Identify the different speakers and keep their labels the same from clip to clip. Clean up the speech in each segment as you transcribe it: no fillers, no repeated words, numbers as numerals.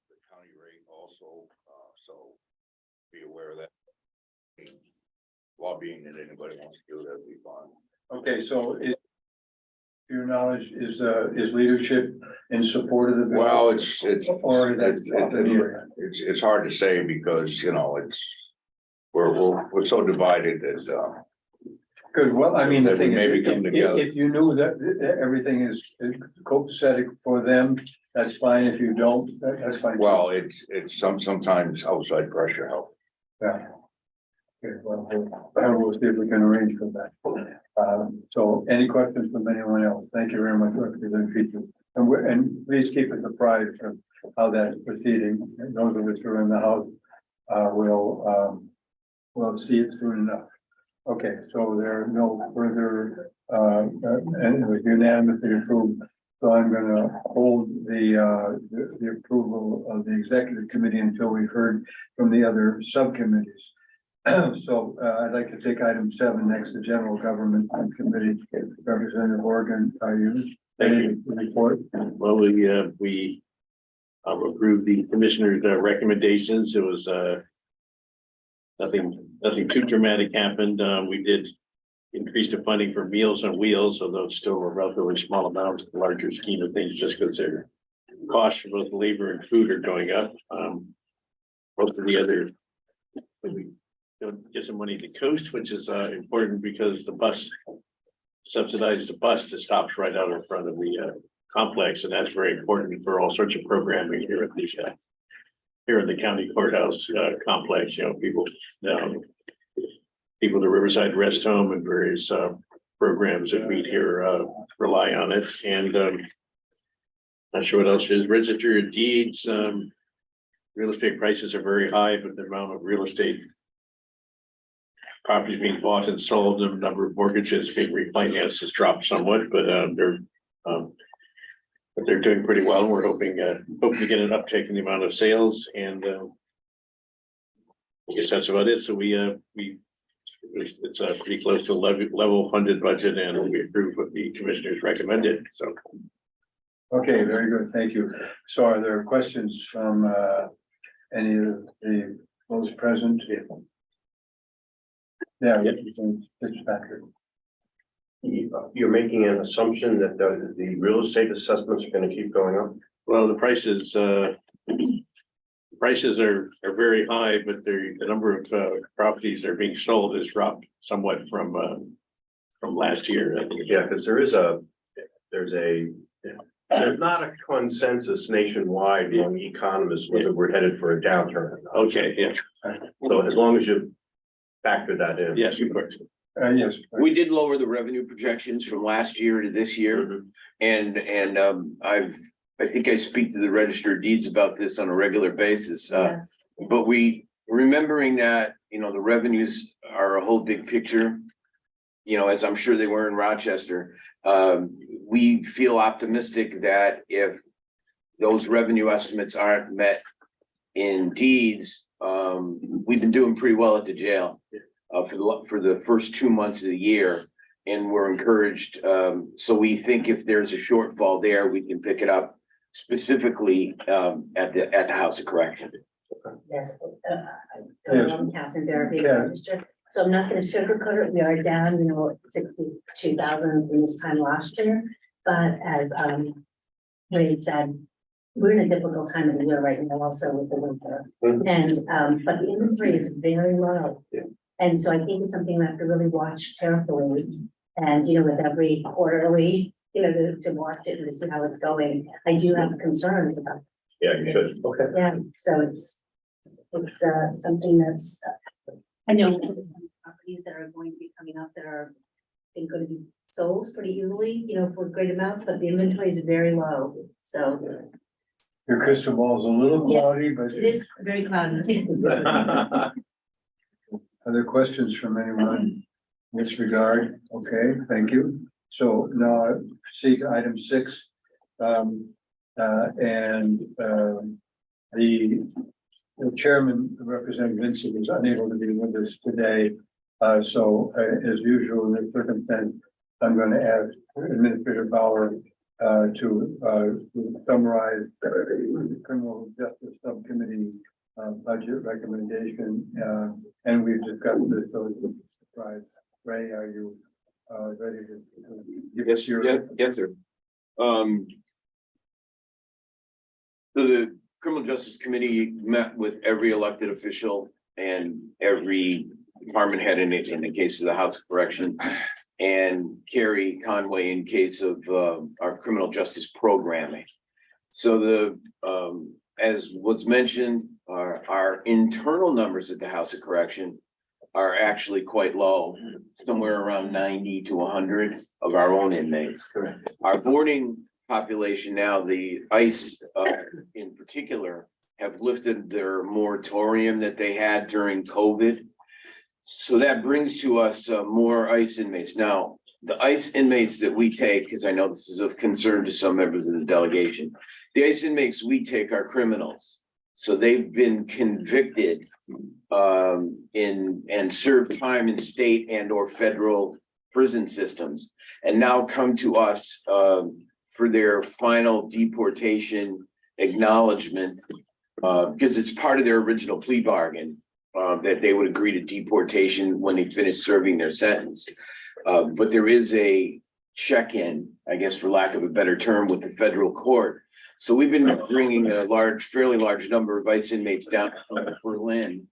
Speaker 1: the county rate also, so be aware of that. Lobbying that anybody wants to do, that'd be fine.
Speaker 2: Okay, so to your knowledge, is leadership in support of the bill?
Speaker 1: Well, it's
Speaker 2: Or that
Speaker 1: it's hard to say because, you know, we're so divided that,
Speaker 2: good, well, I mean, the
Speaker 1: That we
Speaker 2: thing
Speaker 1: maybe
Speaker 2: is,
Speaker 1: come together.
Speaker 2: if you knew that everything is copacetic for them, that's fine. If you don't, that's fine.
Speaker 1: well, it's sometimes outside pressure helps.
Speaker 2: Yeah. Okay, well, we'll see if we can arrange for that. So any questions from anyone else? Thank you very much, Representative. And please keep us apprised of how that's proceeding. And those of us who are in the house, we'll see it soon enough. Okay, so there are no further, and it was unanimously approved. So I'm gonna hold the approval of the executive committee until we've heard from the other subcommittees. So I'd like to take item 7 next, the general government committee. Representative Horgan, are you ready to report?
Speaker 3: Well, we approved the commissioner's recommendations. It was nothing too dramatic happened. We did increase the funding for Meals on Wheels, although it's still a relatively small amount in the larger scheme of things, just because their costs for both labor and food are going up. Most of the other, we don't get some money to Coast, which is important because the bus subsidizes the bus that stops right out in front of the complex, and that's very important for all sorts of programming here at the here in the county courthouse complex. You know, people the Riverside Rest Home and various programs that meet here rely on it. And not sure what else is. Register of Deeds. Real estate prices are very high, but the amount of real estate properties being bought and sold, the number of mortgages being refinanced has dropped somewhat, but they're doing pretty well. We're hoping to get an uptick in the amount of sales, and I guess that's about it. So it's pretty close to level funded budget, and we approve what the commissioners recommended. So
Speaker 2: Okay, very good, thank you. So are there questions from any of those present? Yeah, Fitzpatrick.
Speaker 4: You're making an assumption that the real estate assessments are going to keep going up?
Speaker 3: well, the prices are very high, but the number of properties that are being sold has dropped somewhat from last year. I think.
Speaker 4: Yeah, because there's not a consensus nationwide among economists whether we're headed for a downturn.
Speaker 3: Okay, yeah,
Speaker 4: So as long as you factor that in.
Speaker 3: yes, of course.
Speaker 2: Yes.
Speaker 5: We did lower the revenue projections from last year to this year. And I think I speak to the Register of Deeds about this on a regular basis.
Speaker 6: Yes.
Speaker 5: But we remembering that, you know, the revenues are a whole big picture, you know, as I'm sure they were in Rochester. We feel optimistic that if those revenue estimates aren't met in deeds, we've been doing pretty well at the jail for the first 2 months of the year, and we're encouraged. So we think if there's a shortfall there, we can pick it up specifically at the House of Correction.
Speaker 6: Yes.
Speaker 2: Yes.
Speaker 6: I'm Catherine Barabee,
Speaker 2: Yeah.
Speaker 6: Register. So I'm not going to sugarcoat it. We are down, 62,000 from this time last year. But as Ray said, we're in a difficult time of the year right now, also with the winter. And but the inventory is very low.
Speaker 4: Yeah.
Speaker 6: And so I think it's something we have to really watch carefully. And with every quarterly, to watch it and to see how it's going. I do have concerns about.
Speaker 4: Yeah, you should. Okay.
Speaker 6: Yeah, so it's something that's, I know properties that are going to be coming up that are going to be sold pretty easily, for great amounts, but the inventory is very low, so.
Speaker 2: Your crystal ball is a little cloudy, but.
Speaker 6: It is very cloudy.
Speaker 2: Other questions from anyone in this regard? Okay, thank you. So now I see item 6. The chairman, Representative Vincent, is unable to be with us today. So as usual in this circumstance, I'm going to ask Administrator Bauer to summarize the Criminal Justice Subcommittee budget recommendation, and we've discussed this, so it's a surprise. Ray, are you ready to give us your?
Speaker 5: Yes, sir. So the Criminal Justice Committee met with every elected official and every department head in the case of the House of Correction, and Carrie Conway in case of our criminal justice programming. So as was mentioned, our internal numbers at the House of Correction are actually quite low, somewhere around 90 to 100 of our own inmates.
Speaker 4: Correct.
Speaker 5: Our boarding population now, the ICE in particular, have lifted their moratorium that they had during COVID. So that brings to us more ICE inmates. Now, the ICE inmates that we take, because I know this is of concern to some members of the delegation, the ICE inmates we take are criminals. So they've been convicted and served time in state and or federal prison systems, and now come to us for their final deportation acknowledgement, because it's part of their original plea bargain that they would agree to deportation when they finish serving their sentence. But there is a check-in, I guess, for lack of a better term, with the federal court. So we've been bringing a fairly large number of ICE inmates down from Berlin,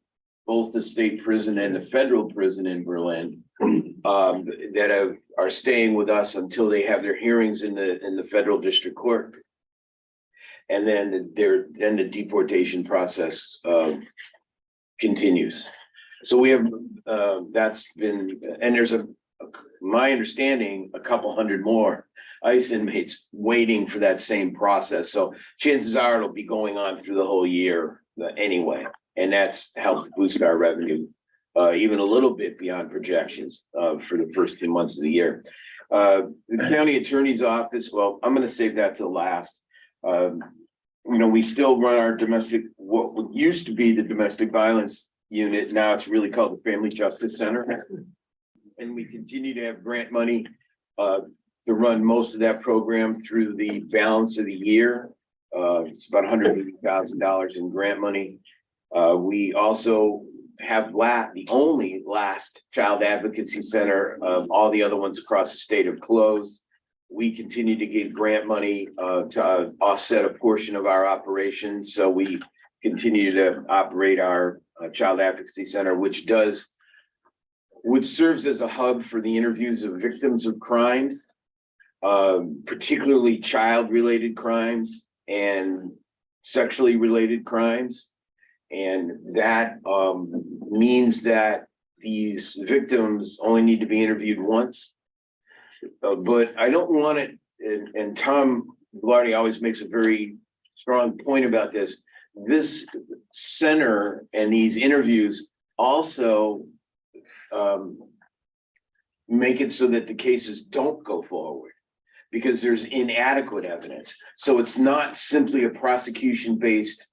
Speaker 5: both the state prison and the federal prison in Berlin, that are staying with us until they have their hearings in the federal district court. And then the deportation process continues. So we have that's been, and there's my understanding, a couple hundred more ICE inmates waiting for that same process. So chances are it'll be going on through the whole year anyway, and that's helped boost our revenue even a little bit beyond projections for the first 2 months of the year. The county attorney's office, well, I'm going to save that to last. We still run our what used to be the domestic violence unit. Now it's really called the Family Justice Center. And we continue to have grant money to run most of that program through the balance of the year. It's about $180,000 in grant money. We also have the only last child advocacy center. All the other ones across the state have closed. We continue to get grant money to offset a portion of our operations. So we continue to operate our child advocacy center, which serves as a hub for the interviews of victims of crimes, particularly child-related crimes and sexually related crimes. And that means that these victims only need to be interviewed once. But I don't want it, and Tom Velarde always makes a very strong point about this. This center and these interviews also make it so that the cases don't go forward because there's inadequate evidence. So it's not simply a prosecution-based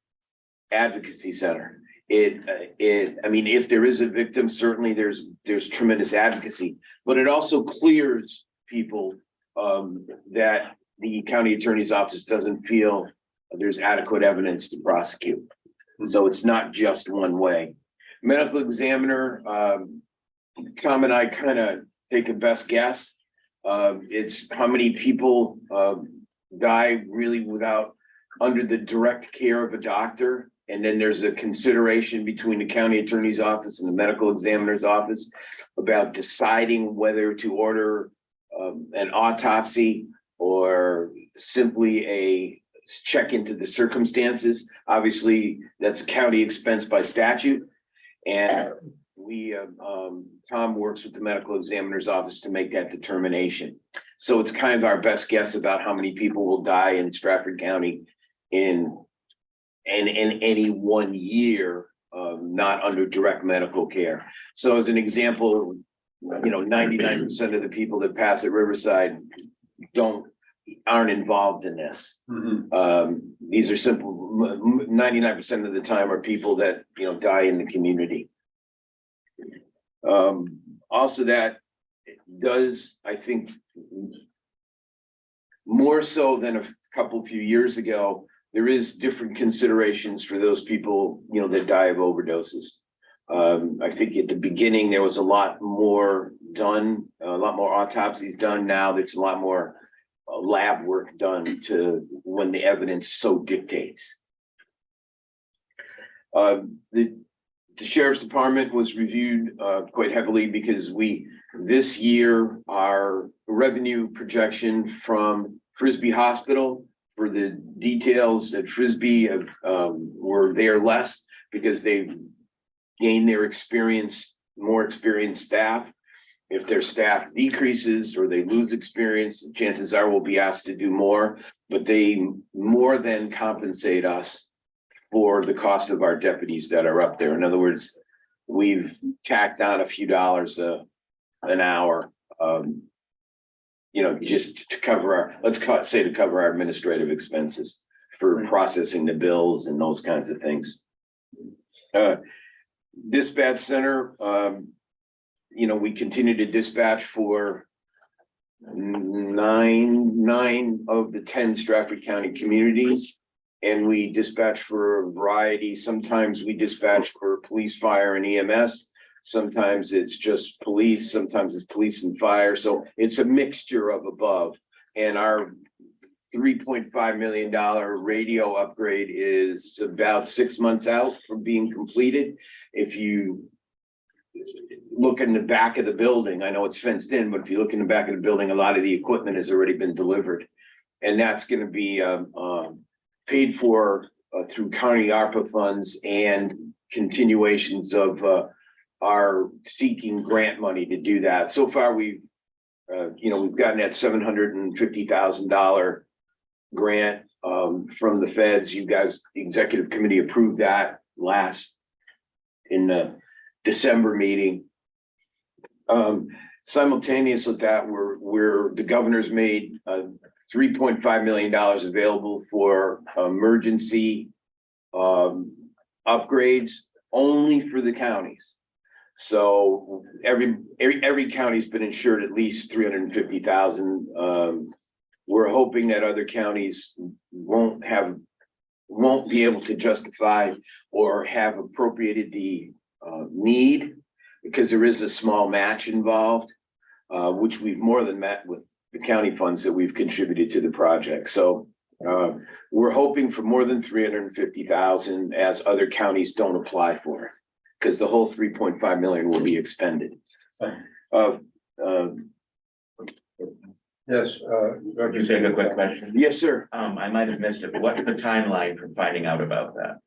Speaker 5: advocacy center. I mean, if there is a victim, certainly there's tremendous advocacy, but it also clears people that the county attorney's office doesn't feel there's adequate evidence to prosecute. So it's not just one way. Medical examiner, Tom and I kind of take a best guess. It's how many people die really under the direct care of a doctor. And then there's a consideration between the county attorney's office and the medical examiner's office about deciding whether to order an autopsy or simply a check into the circumstances. Obviously, that's a county expense by statute. And Tom works with the medical examiner's office to make that determination. So it's kind of our best guess about how many people will die in Stratford County in any 1 year, not under direct medical care. So as an example, 99% of the people that pass at Riverside aren't involved in this.
Speaker 2: Mhm.
Speaker 5: These are simple, 99% of the time are people that, die in the community. Also that does, I think, more so than a few years ago, there is different considerations for those people, you know, that die of overdoses. I think at the beginning, there was a lot more done, a lot more autopsies done. Now there's a lot more lab work done to when the evidence so dictates. The sheriff's department was reviewed quite heavily because this year, our revenue projection from Frisbee Hospital for the details at Frisbee were there less because they've gained their more experienced staff. If their staff decreases or they lose experience, chances are we'll be asked to do more, but they more than compensate us for the cost of our deputies that are up there. In other words, we've tacked on a few dollars an hour, you know, just to cover to cover our administrative expenses for processing the bills and those kinds of things. Dispatch center, you know, we continue to dispatch for nine of the 10 Stratford County communities. And we dispatch for a variety. Sometimes we dispatch for police, fire, and EMS. Sometimes it's just police, sometimes it's police and fire. So it's a mixture of above. And our $3.5 million radio upgrade is about 6 months out from being completed. If you look in the back of the building, I know it's fenced in, but if you look in the back of the building, a lot of the equipment has already been delivered. And that's going to be paid for through county ARPA funds and continuations of our seeking grant money to do that. So far, we've gotten that $750,000 grant from the feds. You guys, the executive committee approved that last in the December meeting. Simultaneous with that, the governor's made $3.5 million available for emergency upgrades only for the counties. So every county's been insured at least $350,000. We're hoping that other counties won't be able to justify or have appropriated the need, because there is a small match involved, which we've more than met with the county funds that we've contributed to the project. So we're hoping for more than $350,000 as other counties don't apply for it, because the whole $3.5 million will be expended.
Speaker 2: Yes,
Speaker 7: Could you take a quick question?
Speaker 5: Yes, sir.
Speaker 7: I might have missed it, but what's the timeline for finding out about that?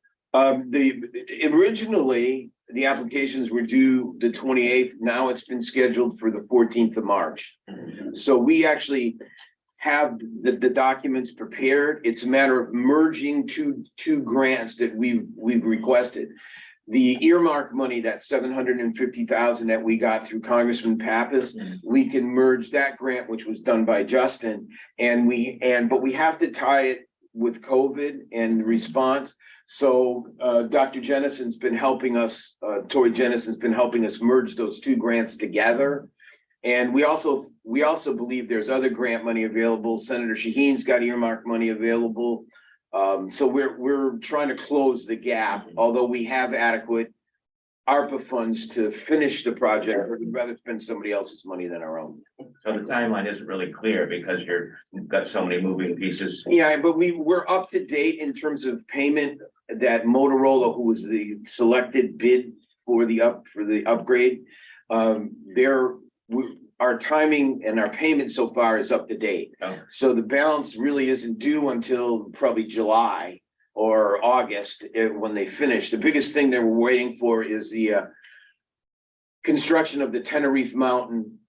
Speaker 5: Originally, the applications were due the 28th. Now it's been scheduled for the 14th of March. So we actually have the documents prepared. It's a matter of merging two grants that we've requested. The earmark money, that $750,000 that we got through Congressman Pappas, we can merge that grant, which was done by Justin, but we have to tie it with COVID and the response. So Dr. Jennison's been helping us, Tori Jennison's been helping us merge those two grants together. And we also believe there's other grant money available. Senator Shaheen's got earmark money available. So we're trying to close the gap, although we have adequate ARPA funds to finish the project. We'd rather spend somebody else's money than our own.
Speaker 7: So the timeline isn't really clear because you've got so many moving pieces.
Speaker 5: Yeah, but we're up to date in terms of payment. That Motorola, who was the selected bid for the upgrade, our timing and our payment so far is up to date.
Speaker 7: Oh.
Speaker 5: So the balance really isn't due until probably July or August when they finish. The biggest thing that we're waiting for is the construction of the Tenerife Mountain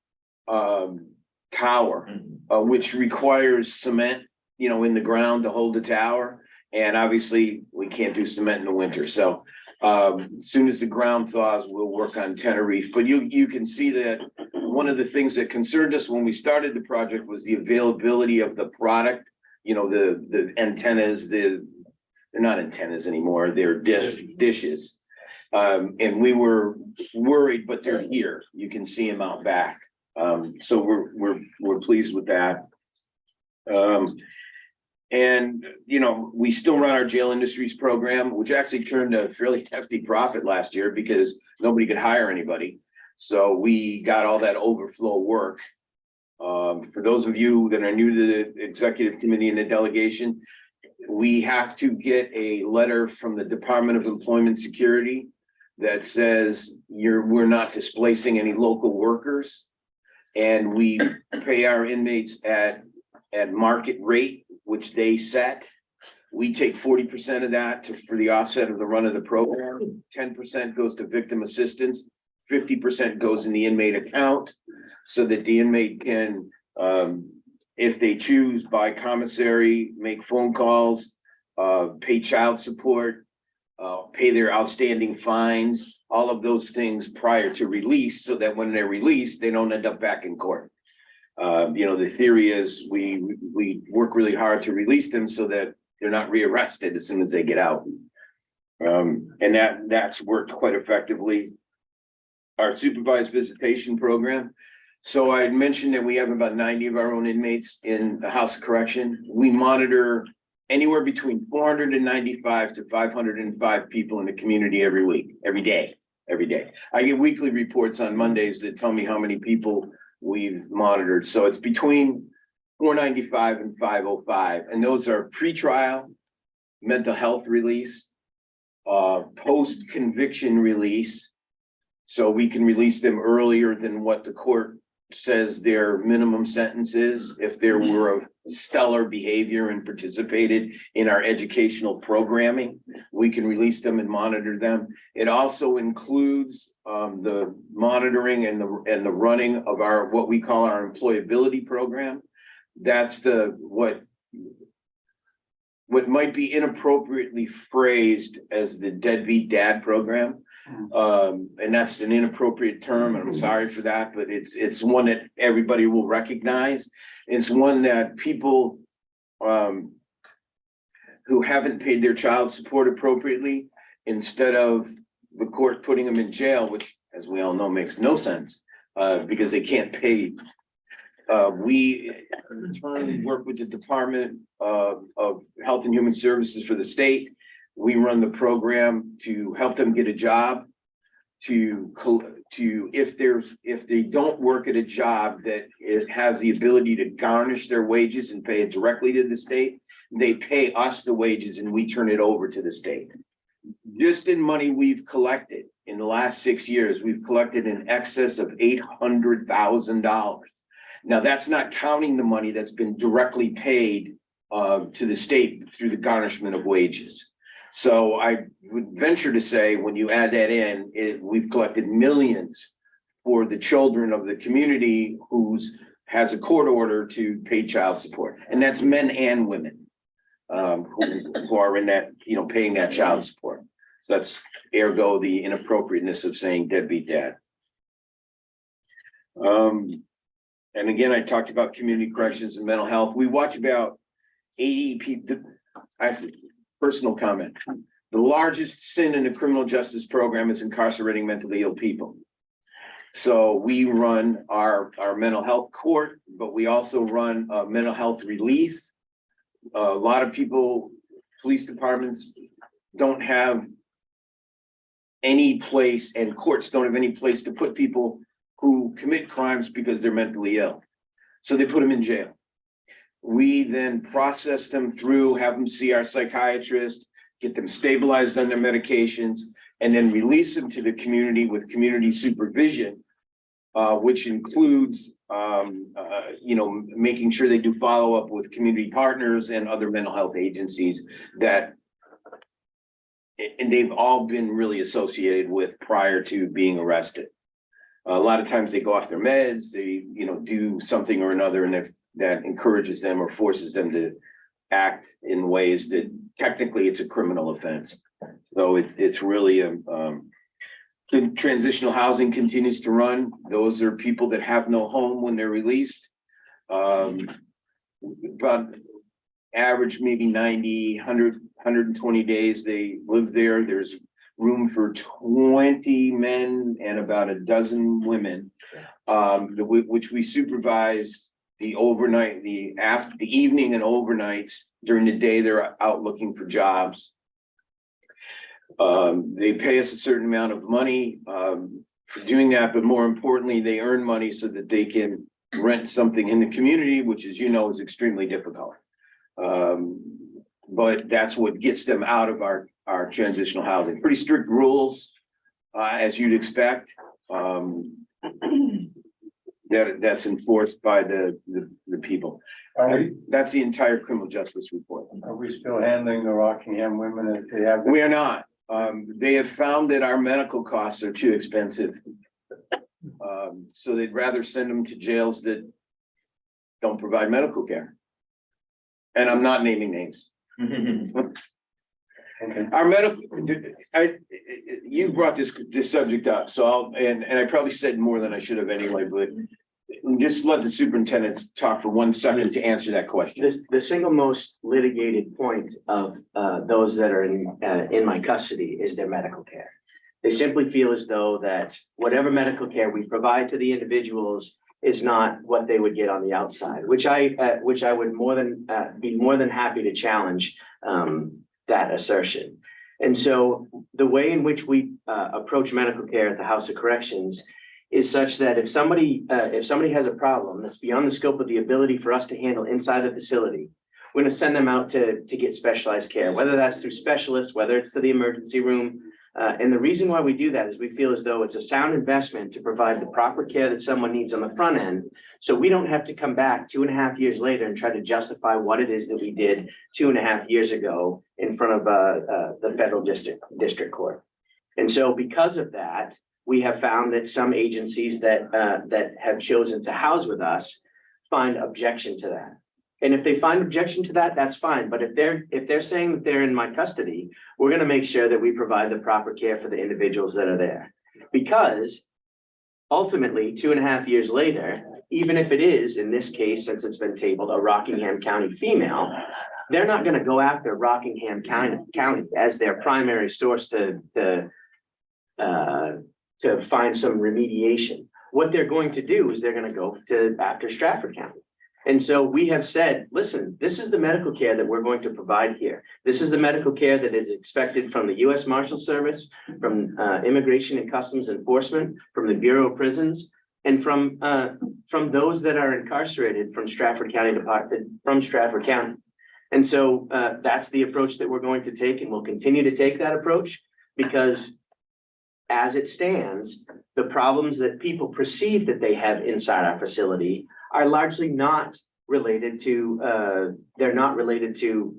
Speaker 5: tower, which requires cement, in the ground to hold the tower. And obviously we can't do cement in the winter. So as soon as the ground thaws, we'll work on Tenerife. But you can see that one of the things that concerned us when we started the project was the availability of the product. The antennas, they're not antennas anymore, they're dishes. And we were worried, but they're here. You can see them out back. So we're pleased with that. And, you know, we still run our jail industries program, which actually turned a fairly hefty profit last year because nobody could hire anybody. So we got all that overflow work. For those of you that are new to the executive committee and the delegation, we have to get a letter from the Department of Employment Security that says we're not displacing any local workers. And we pay our inmates at market rate, which they set. We take 40% of that for the offset of the run of the program. 10% goes to victim assistance. 50% goes in the inmate account so that the inmate can, if they choose, buy commissary, make phone calls, pay child support, pay their outstanding fines, all of those things prior to release, so that when they're released, they don't end up back in court. You know, the theory is we work really hard to release them so that they're not rearrested as soon as they get out. And that's worked quite effectively. Our supervised visitation program. So I had mentioned that we have about 90 of our own inmates in the House of Correction. We monitor anywhere between 495 to 505 people in the community every day. I get weekly reports on Mondays that tell me how many people we've monitored. So it's between 495 and 505. And those are pretrial, mental health release, post-conviction release. So we can release them earlier than what the court says their minimum sentence is if there were of stellar behavior and participated in our educational programming. We can release them and monitor them. It also includes the monitoring and the running of our what we call our employability program. That's what might be inappropriately phrased as the deadbeat dad program. And that's an inappropriate term, and I'm sorry for that, but it's one that everybody will recognize. It's one that people who haven't paid their child support appropriately, instead of the court putting them in jail, which, as we all know, makes no sense, because they can't pay. We in turn work with the Department of Health and Human Services for the state. We run the program to help them get a job, if they don't work at a job that it has the ability to garnish their wages and pay it directly to the state, they pay us the wages and we turn it over to the state. Just in money we've collected in the last 6 years, we've collected in excess of $800,000. Now, that's not counting the money that's been directly paid to the state through the garnishment of wages. So I would venture to say, when you add that in, we've collected millions for the children of the community who's has a court order to pay child support. And that's men and women who are in that, paying that child support. So that's ergo the inappropriateness of saying deadbeat dad. And again, I talked about community corrections and mental health. We watch about 80 people. Personal comment. The largest sin in the criminal justice program is incarcerating mentally ill people. So we run our mental health court, but we also run mental health release. A lot of people, police departments don't have any place, and courts don't have any place to put people who commit crimes because they're mentally ill. So they put them in jail. We then process them through, have them see our psychiatrist, get them stabilized on their medications, and then release them to the community with community supervision, which includes, making sure they do follow up with community partners and other mental health agencies and they've all been really associated with prior to being arrested. A lot of times they go off their meds, they, do something or another, and that encourages them or forces them to act in ways that technically it's a criminal offense. So it's really the transitional housing continues to run. Those are people that have no home when they're released. About average, maybe 90, 100, 120 days they live there. There's room for 20 men and about a dozen women, which we supervise the overnight, the evening and overnights. During the day, they're out looking for jobs. They pay us a certain amount of money for doing that, but more importantly, they earn money so that they can rent something in the community, which, as you know, is extremely difficult. But that's what gets them out of our transitional housing. Pretty strict rules, as you'd expect. That's enforced by the people. That's the entire criminal justice report.
Speaker 2: Are we still handling the Rockingham women as they have?
Speaker 5: We are not. They have found that our medical costs are too expensive. So they'd rather send them to jails that don't provide medical care. And I'm not naming names.
Speaker 2: Okay.
Speaker 5: Our medical, you brought this subject up, so and I probably said more than I should have anyway, but just let the superintendent talk for 1 second to answer that question.
Speaker 8: The single most litigated point of those that are in my custody is their medical care. They simply feel as though that whatever medical care we provide to the individuals is not what they would get on the outside, which I would be more than happy to challenge that assertion. And so the way in which we approach medical care at the House of Corrections is such that if somebody has a problem that's beyond the scope of the ability for us to handle inside the facility, we're going to send them out to get specialized care, whether that's through specialists, whether it's to the emergency room. And the reason why we do that is we feel as though it's a sound investment to provide the proper care that someone needs on the front end. So we don't have to come back 2.5 years later and try to justify what it is that we did 2.5 years ago in front of the federal district court. And so because of that, we have found that some agencies that have chosen to house with us find objection to that. And if they find objection to that, that's fine. But if they're saying that they're in my custody, we're going to make sure that we provide the proper care for the individuals that are there. Because ultimately, 2.5 years later, even if it is, in this case, since it's been tabled, a Rockingham County female, they're not going to go after Rockingham County as their primary source to find some remediation. What they're going to do is they're going to go after Stratford County. And so we have said, listen, this is the medical care that we're going to provide here. This is the medical care that is expected from the U.S. Marshal Service, from Immigration and Customs Enforcement, from the Bureau of Prisons, and from those that are incarcerated from Stratford County from Stratford County. And so that's the approach that we're going to take, and we'll continue to take that approach because as it stands, the problems that people perceive that they have inside our facility are largely not related to, they're not related to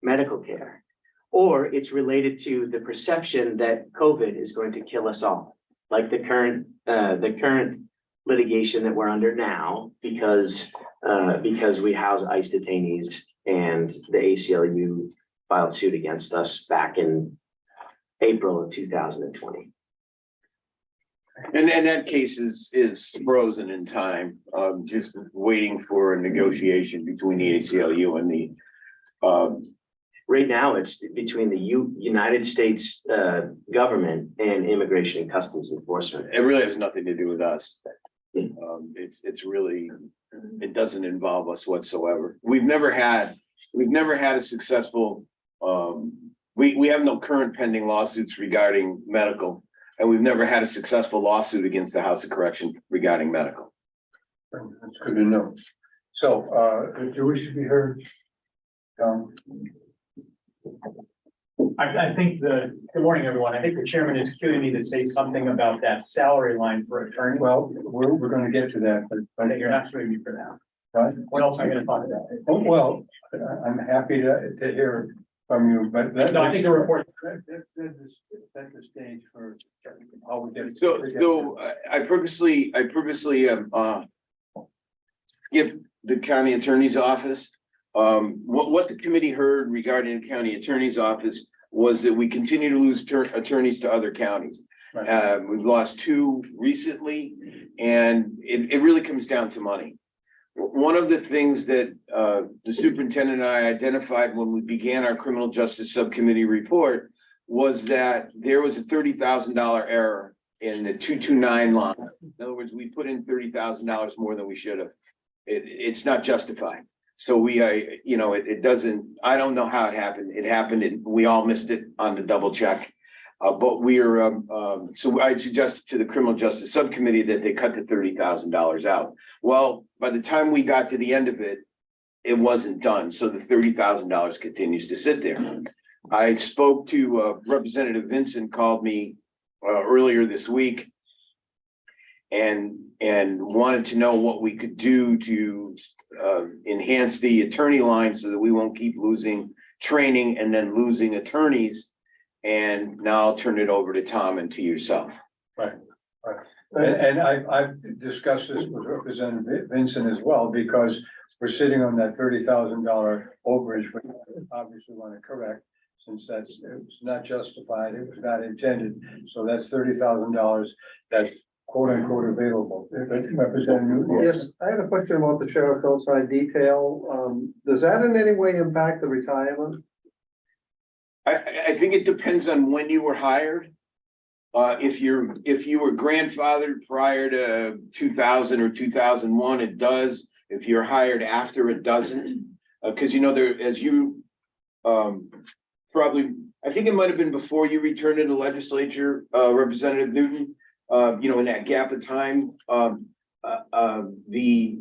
Speaker 8: medical care, or it's related to the perception that COVID is going to kill us all, like the current litigation that we're under now, because we house ICE detainees and the ACLU filed suit against us back in April of 2020.
Speaker 5: And that case is frozen in time, just waiting for a negotiation between the ACLU and the.
Speaker 8: Right now, it's between the United States government and Immigration and Customs Enforcement.
Speaker 5: It really has nothing to do with us. It's really, it doesn't involve us whatsoever. We've never had a successful, we have no current pending lawsuits regarding medical. And we've never had a successful lawsuit against the House of Correction regarding medical.
Speaker 2: That's good to know. So, do you wish to be heard?
Speaker 9: I think good morning, everyone. I think the chairman is cuing me to say something about that salary line for attorneys.
Speaker 2: Well, we're going to get to that, but
Speaker 9: You're not cuing me for now.
Speaker 2: Right?
Speaker 9: What else am I going to talk about?
Speaker 2: Oh, well, I'm happy to hear from you, but
Speaker 9: No, I think the report.
Speaker 2: Set the stage for how we get.
Speaker 5: So I purposely skipped the county attorney's office. What the committee heard regarding the county attorney's office was that we continue to lose attorneys to other counties.
Speaker 2: Right.
Speaker 5: We've lost 2 recently, and it really comes down to money. One of the things that the superintendent and I identified when we began our criminal justice subcommittee report was that there was a $30,000 error in the 229 line. In other words, we put in $30,000 more than we should have. it's not justified. So we, you know, it doesn't, I don't know how it happened. It happened and we all missed it on the double check. But we're, so I suggested to the Criminal Justice Subcommittee that they cut the $30,000 out. Well, by the time we got to the end of it, it wasn't done. So the $30,000 continues to sit there. I spoke to Representative Vincent, called me earlier this week and wanted to know what we could do to enhance the attorney line so that we won't keep losing training and then losing attorneys. And now I'll turn it over to Tom and to yourself.
Speaker 2: And I've discussed this with Representative Vincent as well, because we're sitting on that $30,000 overage, which I obviously want to correct, since it's not justified, it was not intended. So that's $30,000 that's quote unquote available. Representative Newton?
Speaker 10: Yes, I had a question about the sheriff's outside detail. Does that in any way impact the retirement?
Speaker 5: I think it depends on when you were hired. If you were grandfathered prior to 2000 or 2001, it does. If you're hired after, it doesn't. Because you know, there, as you probably, I think it might have been before you returned to the legislature, Representative Newton. You know, in that gap of time, the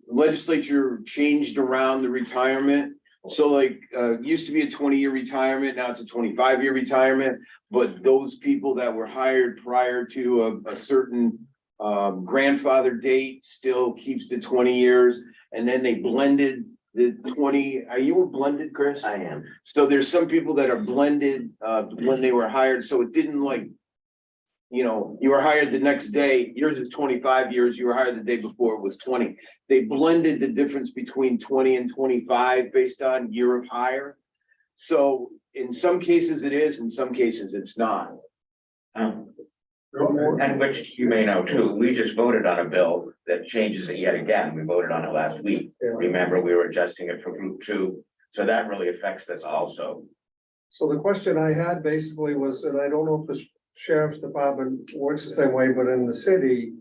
Speaker 5: legislature changed around the retirement. So like, used to be a 20-year retirement, now it's a 25-year retirement, but those people that were hired prior to a certain grandfather date still keeps the 20 years, and then they blended the 20, are you blended, Chris?
Speaker 8: I am.
Speaker 5: So there's some people that are blended when they were hired, so it didn't like, you know, you were hired the next day, yours is 25 years, you were hired the day before, it was 20. They blended the difference between 20 and 25 based on year of hire. So in some cases it is, in some cases it's not.
Speaker 7: And which you may know too, we just voted on a bill that changes it yet again. We voted on it last week. Remember, we were adjusting it for group 2. So that really affects this also.
Speaker 10: So the question I had basically was, and I don't know if the sheriff's department works the same way, but in the city,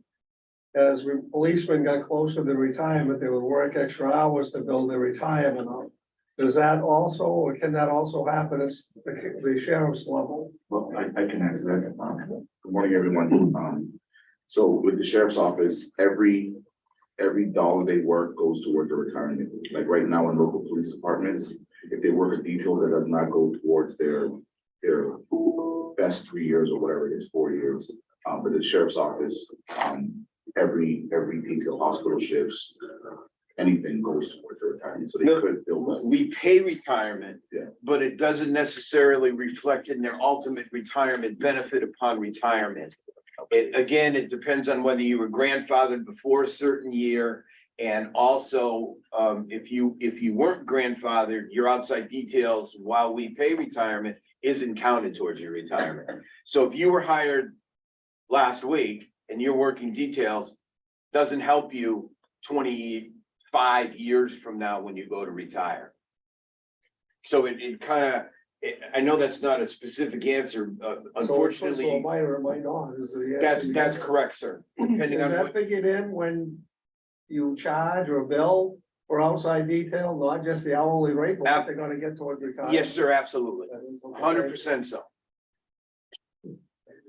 Speaker 10: as policemen got closer to retirement, they would work extra hours to build their retirement up. Does that also, or can that also happen at the sheriff's level?
Speaker 11: Well, I can answer that. Good morning, everyone. So with the sheriff's office, every dollar they work goes toward their retirement. Like right now in local police departments, if they work a detail that does not go towards their best 3 years or whatever it is, 4 years. But the sheriff's office, every detail, hospital shifts, anything goes towards their retirement. So they could build up.
Speaker 5: We pay retirement,
Speaker 11: Yeah.
Speaker 5: but it doesn't necessarily reflect in their ultimate retirement benefit upon retirement. It depends on whether you were grandfathered before a certain year. And also, if you weren't grandfathered, your outside details, while we pay retirement, isn't counted towards your retirement. So if you were hired last week and you're working details, doesn't help you 25 years from now when you go to retire. So it kind of, I know that's not a specific answer,
Speaker 10: So
Speaker 5: unfortunately.
Speaker 10: it might or might not, is the answer.
Speaker 5: That's correct, sir. Depending
Speaker 10: Is
Speaker 5: on
Speaker 10: that
Speaker 5: what,
Speaker 10: figured in when you charge or bill for outside detail, not just the hourly rate, but what they're gonna get towards retirement?
Speaker 5: yes, sir, absolutely.
Speaker 10: That is okay.
Speaker 5: 100% so.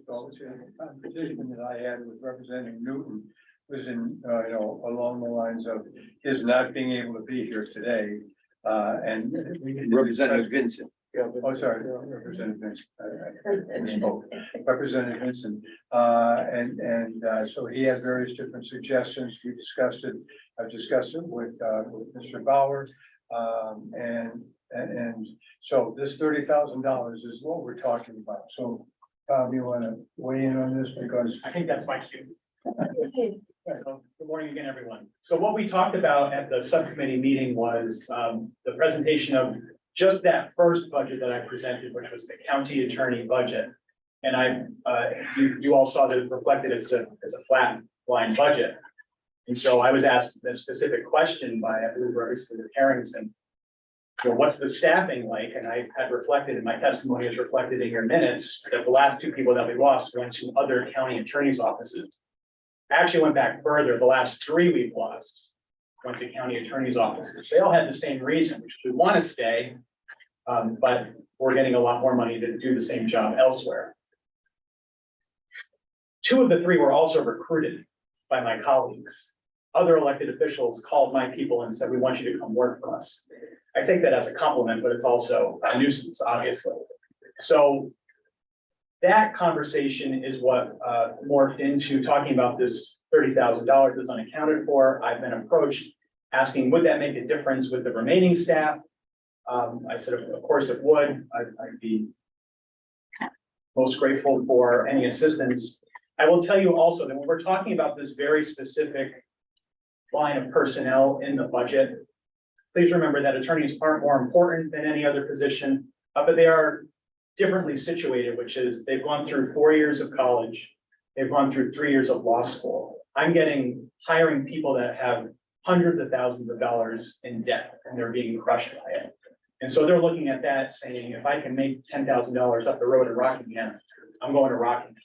Speaker 2: Conversation that I had with Representative Newton was in, you know, along the lines of his not being able to be here today. And we need to
Speaker 5: Representative Vincent.
Speaker 10: Yeah, but-
Speaker 2: Oh, sorry, Representative Vincent. I misspoke. Representative Vincent. So he had various different suggestions. We discussed it. I've discussed it with Mr. Bauer. And so this $30,000 is what we're talking about. So Tom, you want to weigh in on this because
Speaker 9: I think that's my cue. So, good morning again, everyone. So what we talked about at the subcommittee meeting was the presentation of just that first budget that I presented, which was the county attorney budget. And you all saw that it reflected as a flat line budget. And so I was asked a specific question by, I believe, Representative Harrington. So what's the staffing like? And I had reflected in my testimony, is reflected in your minutes, that the last 2 people that we lost went to other county attorneys' offices. I actually went back further, the last 3 we've lost went to county attorney's offices. They all had the same reason, which is we want to stay. But we're getting a lot more money to do the same job elsewhere. 2 of the 3 were also recruited by my colleagues. Other elected officials called my people and said, we want you to come work for us. I take that as a compliment, but it's also a nuisance, obviously. So that conversation is what morphed into talking about this $30,000 that's unaccounted for. I've been approached asking, would that make a difference with the remaining staff? I said, of course it would. I'd be most grateful for any assistance. I will tell you also that when we're talking about this very specific line of personnel in the budget, please remember that attorneys aren't more important than any other position, but they are differently situated, which is they've gone through 4 years of college. They've gone through 3 years of law school. I'm hiring people that have hundreds of thousands of dollars in debt and they're being crushed by it. And so they're looking at that saying, if I can make $10,000 up the road in Rockingham, I'm going to Rockingham,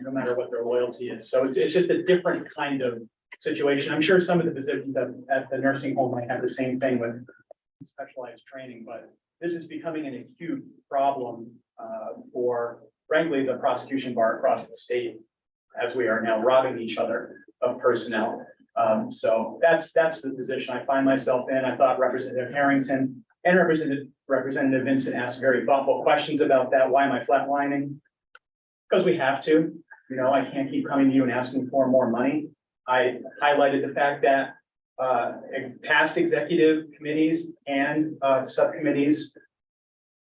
Speaker 9: no matter what their loyalty is. So it's just a different kind of situation. I'm sure some of the positions at the nursing home might have the same thing with specialized training, but this is becoming an acute problem for, frankly, the prosecution bar across the state, as we are now robbing each other of personnel. So that's the position I find myself in. I thought Representative Harrington and Representative Vincent asked very thoughtful questions about that. Why am I flatlining? Because we have to. You know, I can't keep coming to you and asking for more money. I highlighted the fact that past executive committees and subcommittees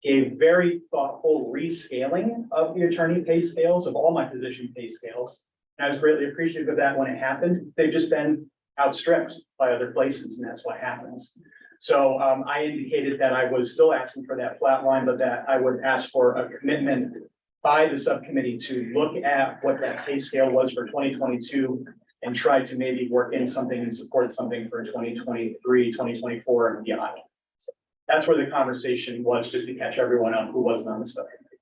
Speaker 9: gave very thoughtful rescaling of the attorney pay scales, of all my position pay scales. And I was greatly appreciative of that when it happened. They've just been outstripped by other places, and that's what happens. So I indicated that I was still asking for that flat line, but that I would ask for a commitment by the subcommittee to look at what that pay scale was for 2022 and try to maybe work in something and support something for 2023, 2024 and beyond. So that's where the conversation was, just to catch everyone up who wasn't on the subcommittee.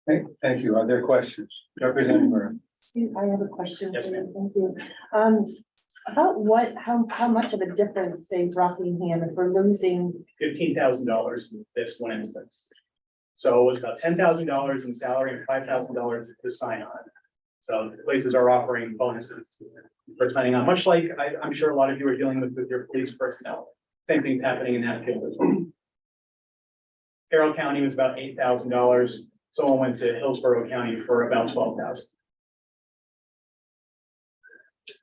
Speaker 2: Okay, thank you. Are there questions? Representative Murray.
Speaker 12: I have a question.
Speaker 9: Yes,
Speaker 12: for you.
Speaker 9: ma'am.
Speaker 12: Thank you. About how much of a difference, say, Rockingham, if we're losing,
Speaker 9: $15,000 in this one instance. So it was about $10,000 in salary and $5,000 to sign on. So places are offering bonuses for signing on, much like I'm sure a lot of you are dealing with your police personnel. Same thing's happening in that field as well. Carroll County was about $8,000. Someone went to Hillsborough County for about $12,000.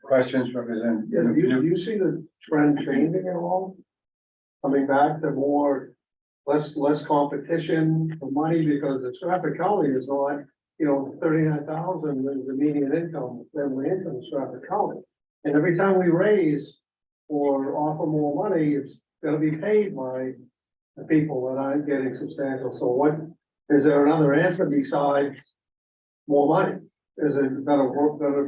Speaker 2: Questions, Representative?
Speaker 10: Yeah, do you see the trend changing at all? Coming back to less competition for money, because the Stratford County is not, 39,000 is the median income, family income in Stratford County. And every time we raise or offer more money, it's gonna be paid by the people that aren't getting substantial. So is there another answer besides more money? Is it better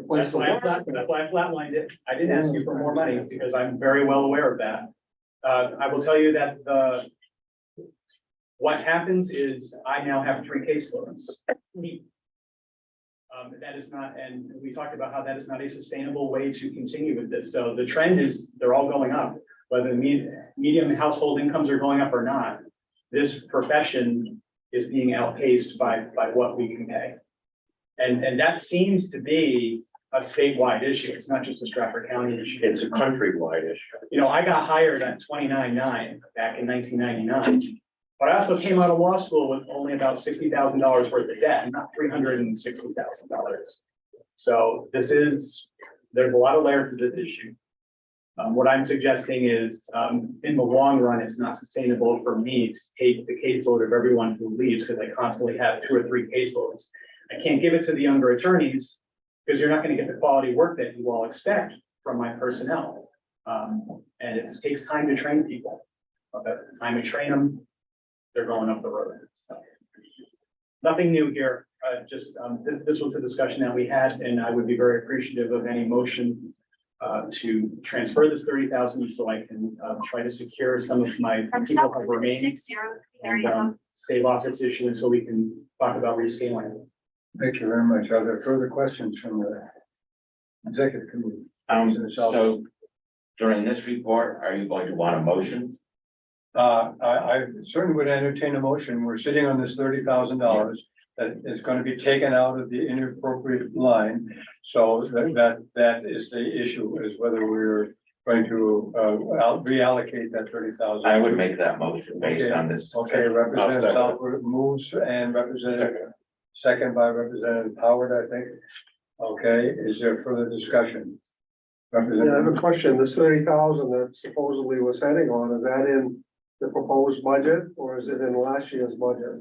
Speaker 10: place
Speaker 9: That's
Speaker 10: to
Speaker 9: why
Speaker 10: work?
Speaker 9: that's why I flatlined it. I didn't ask you for more money because I'm very well aware of that. I will tell you that what happens is I now have 3 caseloads. That is not, and we talked about how that is not a sustainable way to continue with this. So the trend is they're all going up, whether the medium household incomes are going up or not. This profession is being outpaced by what we can pay. And that seems to be a statewide issue. It's not just a Stratford County issue.
Speaker 4: It's a countrywide issue.
Speaker 9: I got hired at $29,900 back in 1999. But I also came out of law school with only about $60,000 worth of debt, not $360,000. So there's a lot of layers to this issue. What I'm suggesting is, in the long run, it's not sustainable for me to take the caseload of everyone who leaves, because I constantly have 2 or 3 caseloads. I can't give it to the younger attorneys because you're not going to get the quality work that you all expect from my personnel. And it just takes time to train people. By the time I train them, they're going up the road. So, nothing new here. This was a discussion that we had, and I would be very appreciative of any motion to transfer this 30,000 so I can try to secure some of my people who remain and stave off this issue until we can talk about rescaling.
Speaker 2: Thank you very much. Are there further questions from the executive committee?
Speaker 7: So during this report, are you going to want a motion?
Speaker 2: I certainly would entertain a motion. We're sitting on this $30,000 that is going to be taken out of the inappropriate line. So that is the issue, is whether we're going to reallocate that 30,000.
Speaker 7: I would make that motion based on this.
Speaker 2: Okay, Representative Alford moves and Representative, second by Representative Howard, I think. Okay, is there further discussion?
Speaker 10: Yeah, I have a
Speaker 2: Representative,
Speaker 10: question. This 30,000 that supposedly was heading on, is that in the proposed budget or is it in last year's budget?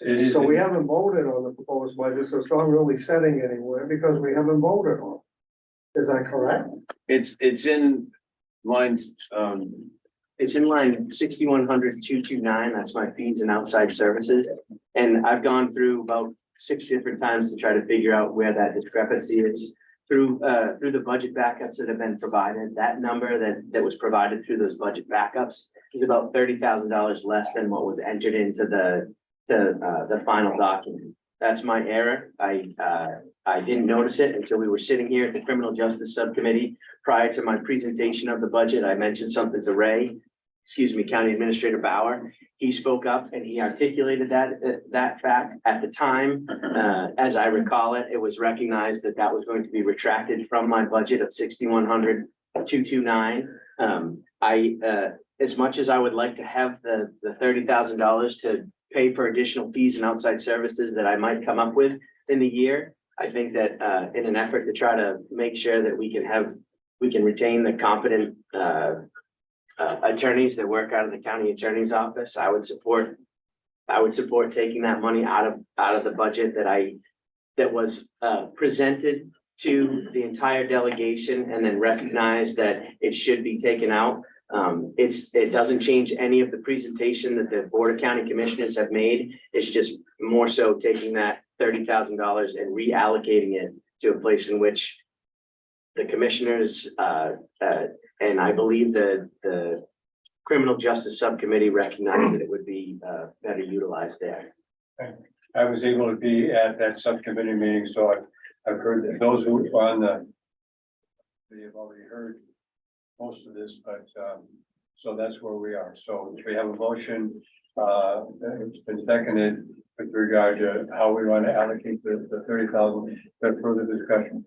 Speaker 2: it is-
Speaker 10: So we haven't voted on the proposed budget, so it's not really setting anywhere because we haven't voted on it. Is that correct?
Speaker 5: It's in lines,
Speaker 8: It's in line 6100-229. That's my fees and outside services. And I've gone through about 6 different times to try to figure out where that discrepancy is. Through the budget backups that have been provided, that number that was provided through those budget backups is about $30,000 less than what was entered into the final document. That's my error. I didn't notice it until we were sitting here at the Criminal Justice Subcommittee. Prior to my presentation of the budget, I mentioned something to County Administrator Bauer. He spoke up and he articulated that fact at the time. As I recall it, it was recognized that that was going to be retracted from my budget of 6,100-229. As much as I would like to have the $30,000 to pay for additional fees and outside services that I might come up with in the year, I think that in an effort to try to make sure that we can retain the competent attorneys that work out of the county attorney's office, I would support taking that money out of the budget that was presented to the entire delegation and then recognize that it should be taken out. It doesn't change any of the presentation that the Board of County Commissioners have made. It's just more so taking that $30,000 and reallocating it to a place in which the commissioners, and I believe the Criminal Justice Subcommittee recognized that it would be better utilized there.
Speaker 2: I was able to be at that subcommittee meeting, so I've heard that those who are on they have already heard most of this, but so that's where we are. So we have a motion, it's been seconded with regard to how we want to allocate the 30,000. There's further discussion.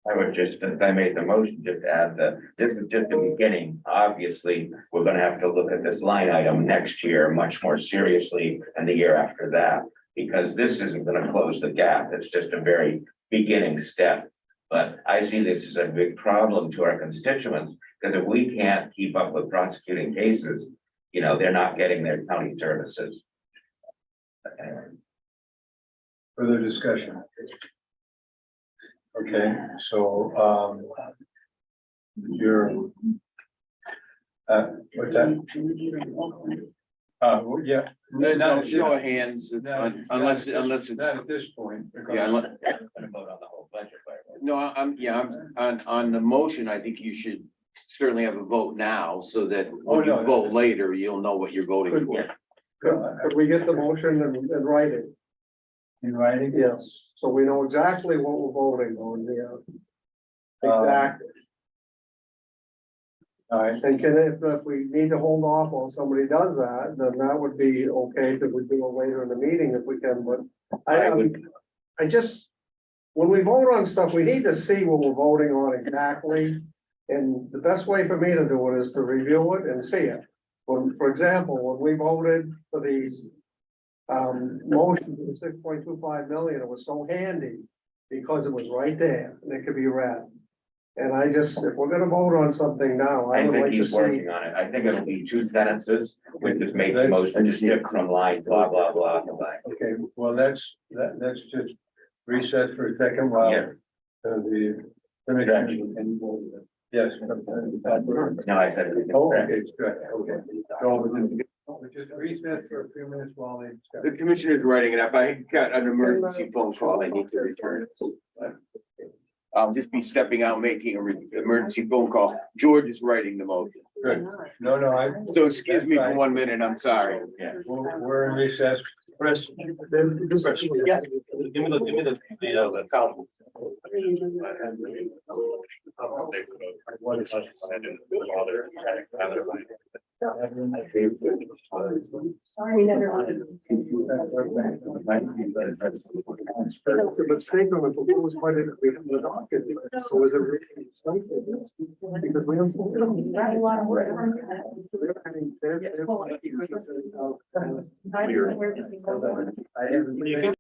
Speaker 7: I would just, since I made the motion, just add that this is just the beginning. Obviously, we're gonna have to look at this line item next year much more seriously and the year after that. Because this isn't gonna close the gap. It's just a very beginning step. But I see this as a big problem to our constituents, because if we can't keep up with prosecuting cases, they're not getting their county services.
Speaker 2: Further discussion. Okay, so you're what's that? Well, yeah.
Speaker 5: no show of hands,
Speaker 2: No,
Speaker 5: unless it's,
Speaker 2: Not at this point. because-
Speaker 5: yeah,
Speaker 7: Gonna vote on the whole budget, right?
Speaker 5: no, I'm on the motion, I think you should certainly have a vote now, so that when you
Speaker 2: no.
Speaker 5: vote later, you'll know what you're voting for.
Speaker 10: Could we get the motion in writing?
Speaker 2: In writing?
Speaker 10: Yes, so we know exactly what we're voting on here. Exactly.
Speaker 2: All right,
Speaker 10: And if we need to hold off while somebody does that, then that would be okay, because we do it later in the meeting if we can, but I just, when we vote on stuff, we need to see what we're voting on exactly. And the best way for me to do it is to review it and see it. For example, when we voted for these motion for 6.25 million, it was so handy because it was right there and it could be read. And if we're gonna vote on something now, I
Speaker 7: I
Speaker 10: would
Speaker 7: think
Speaker 10: like to
Speaker 7: he's
Speaker 10: see.
Speaker 7: working on it. I think it'll be 2 sentences. We just make the motion to shift from line, blah, blah, blah, blah.
Speaker 2: okay, well, let's just reset for a second while
Speaker 7: Yeah.
Speaker 2: the commission can vote. Yes.
Speaker 7: No, I said.
Speaker 2: Oh, okay, it's good, okay. So we just reset for a few minutes while they discuss.
Speaker 5: The commissioner's writing it up. I got an emergency phone call. I need to return. I'll just be stepping out, making an emergency phone call. George is writing the motion.
Speaker 2: Good. No,
Speaker 5: So excuse me for 1 minute. I'm sorry.
Speaker 7: Yeah.
Speaker 2: we're in recess.
Speaker 3: Chris.
Speaker 8: Yeah.
Speaker 3: Give me the count.
Speaker 12: We never.
Speaker 10: The mistake on the proposed budget, we have the docket, so was it really something? Because we don't.
Speaker 12: You can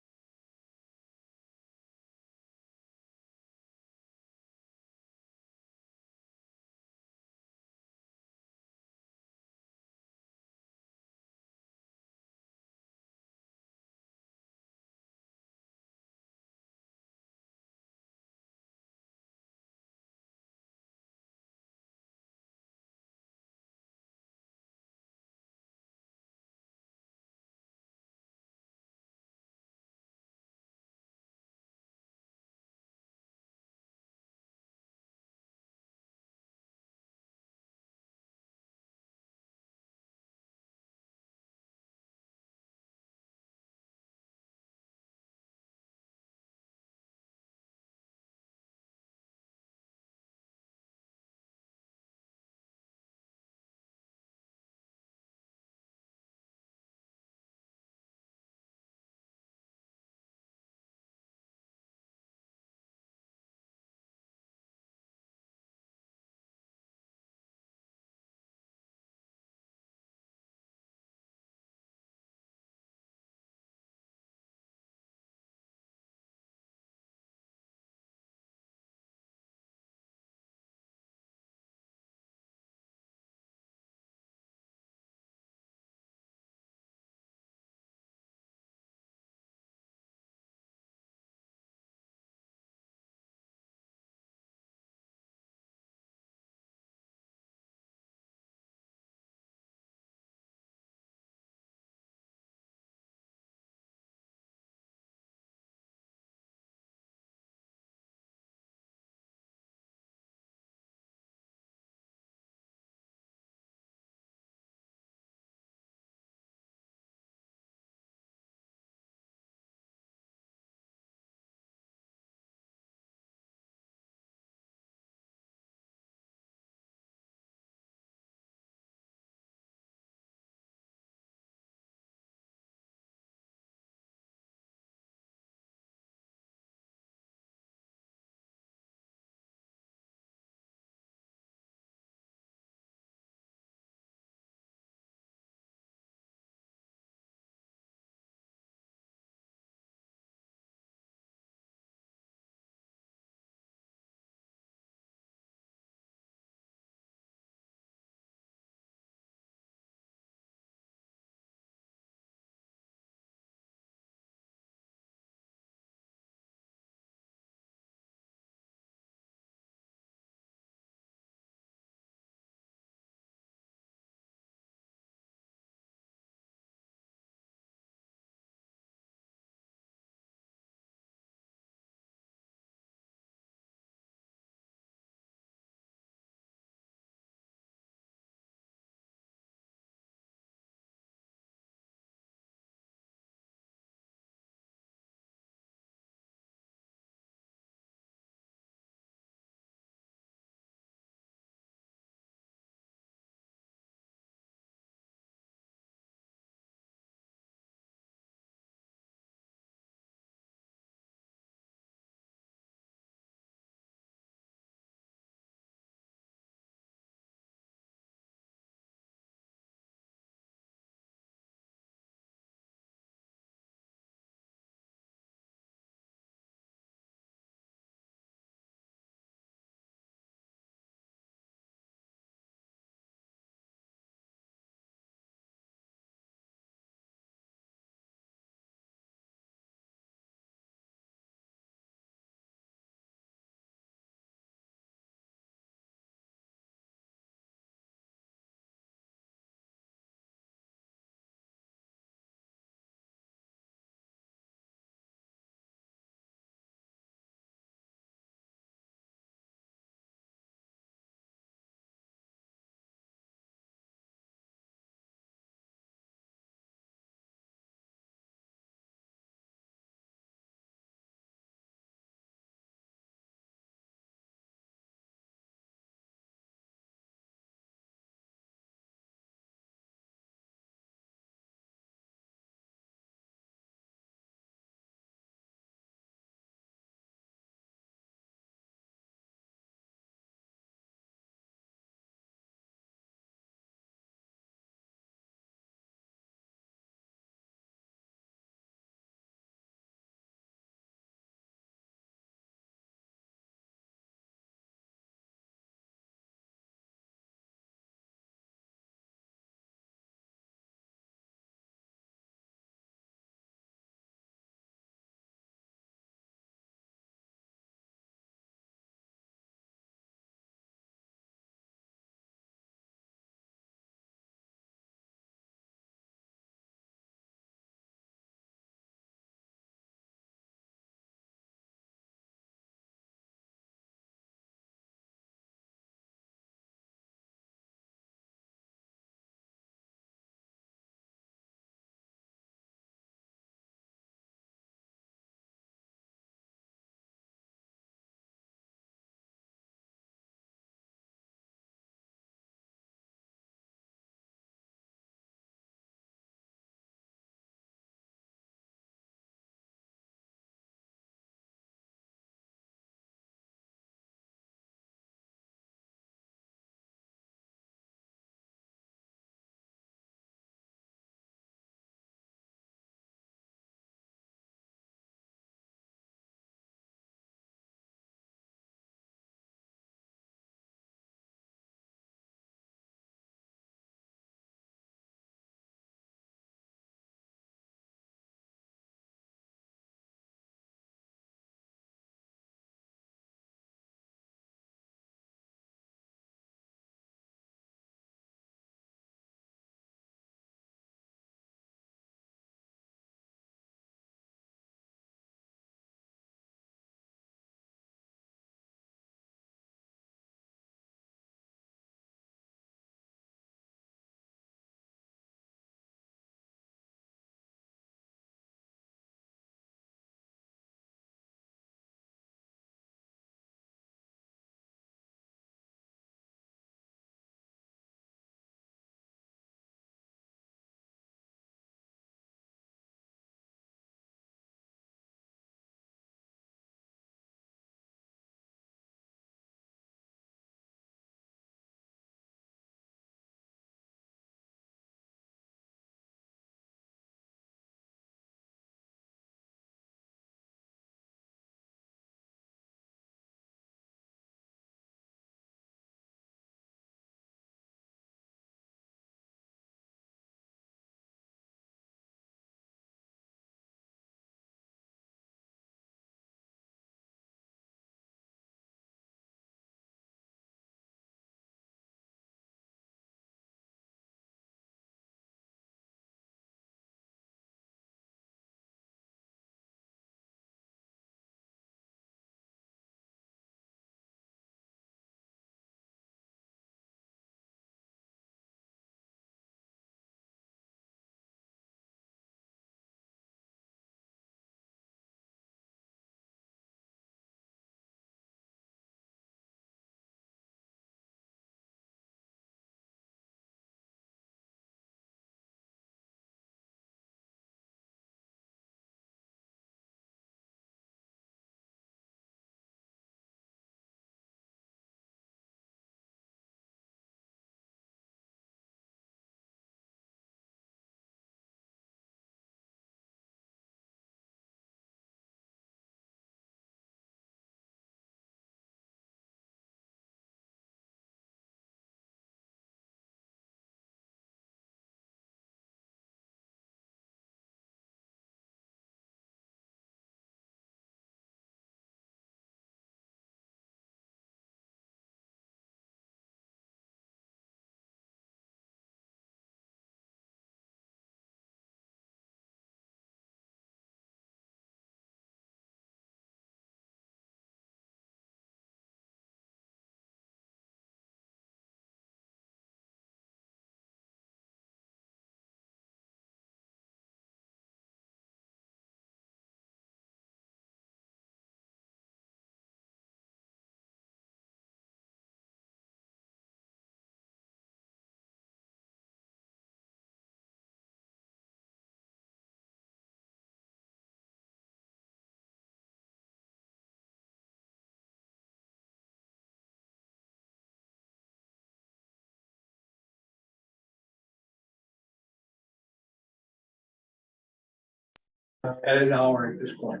Speaker 2: at an hour at this point.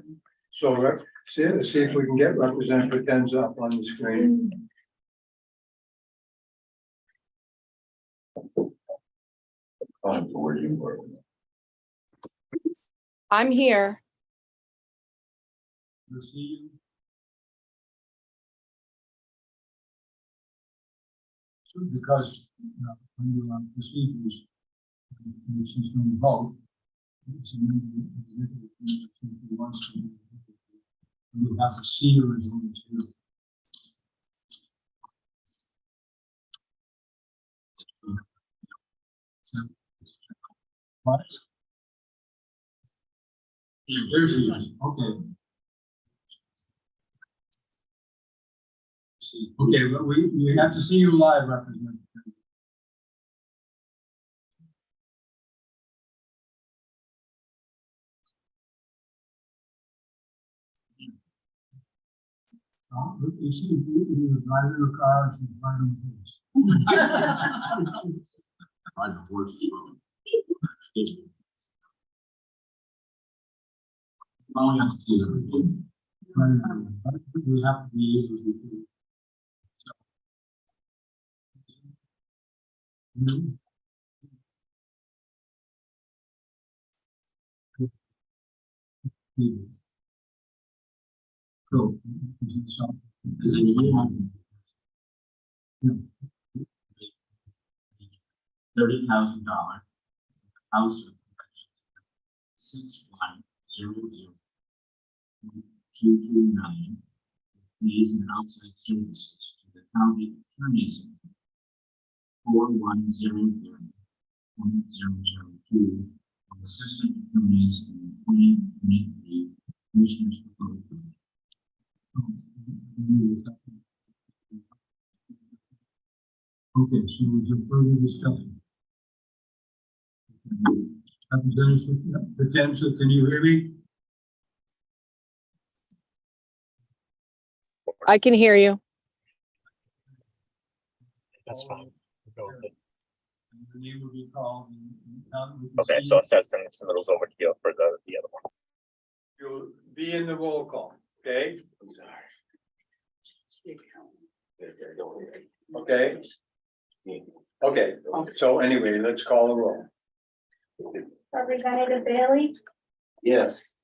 Speaker 2: So see if we can get Representative Tenz up on the screen.
Speaker 12: I'm here.
Speaker 2: Because when you're on procedures, this is going to vote. It's a member of the executive committee who wants to. You have to see your results here. What? There's the, okay. Okay, but we have to see you live, Representative. You see, you were driving a car, and she's driving a horse. Ride the horse. All you have to do is we have to be able to do it. So, is it $30,000 house of 6100-229 fees and outside services to the county attorney's 4100-1002 assistant attorneys in 2023 commissioners proposal. Okay, so we can further discussion. Representative, can you hear me?
Speaker 12: I can hear you.
Speaker 9: That's fine. Go with it.
Speaker 2: The name will be called.
Speaker 9: Okay, so assessment submittals over to you for the other one.
Speaker 2: You'll be in the roll call, okay? Okay. Okay, so anyway, let's call the roll.
Speaker 6: Representative Bailey,
Speaker 5: Yes.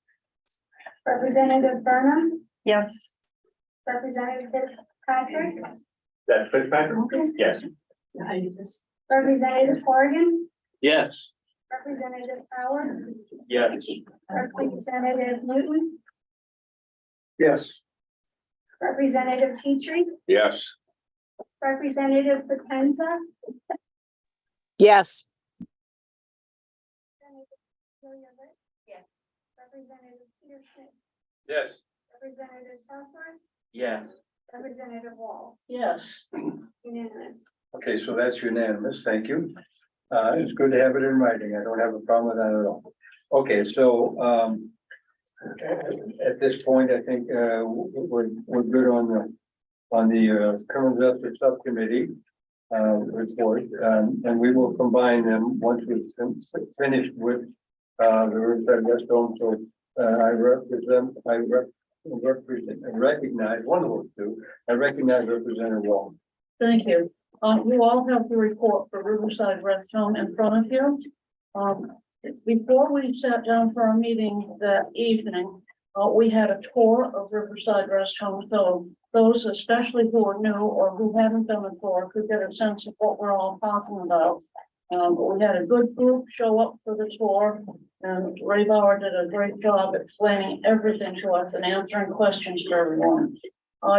Speaker 6: Representative Burnham,
Speaker 12: Yes.
Speaker 6: Representative Patrick,
Speaker 9: That Fitzpatrick? Yes.
Speaker 6: Representative Corrigan,
Speaker 5: Yes.
Speaker 6: Representative Howard,
Speaker 9: Yes.
Speaker 6: Representative Newton,
Speaker 10: Yes.
Speaker 6: Representative Petrie,
Speaker 1: Yes.
Speaker 6: Representative Potenza,
Speaker 12: Yes.
Speaker 6: Representative Peterson,
Speaker 2: Yes.
Speaker 6: Representative Southworth,
Speaker 5: Yes.
Speaker 6: Representative Wall,
Speaker 12: Yes.
Speaker 6: unanimous.
Speaker 2: Okay, so that's unanimous, thank you. It's good to have it in writing, I don't have a problem with that at all. Okay, so, at this point, I think, we're good on the criminal justice subcommittee report, and we will combine them once we finish with the Riverside West Home. So I recognize one of those two. I recognize Representative Wall.
Speaker 13: Thank you. You all have the report for Riverside Rest Home in front of you. Before we sat down for our meeting that evening, we had a tour of Riverside Rest Home. So those especially who are new or who haven't done the tour could get a sense of what we're all talking about. We had a good group show up for the tour, and Ray Bauer did a great job explaining everything to us and answering questions for everyone.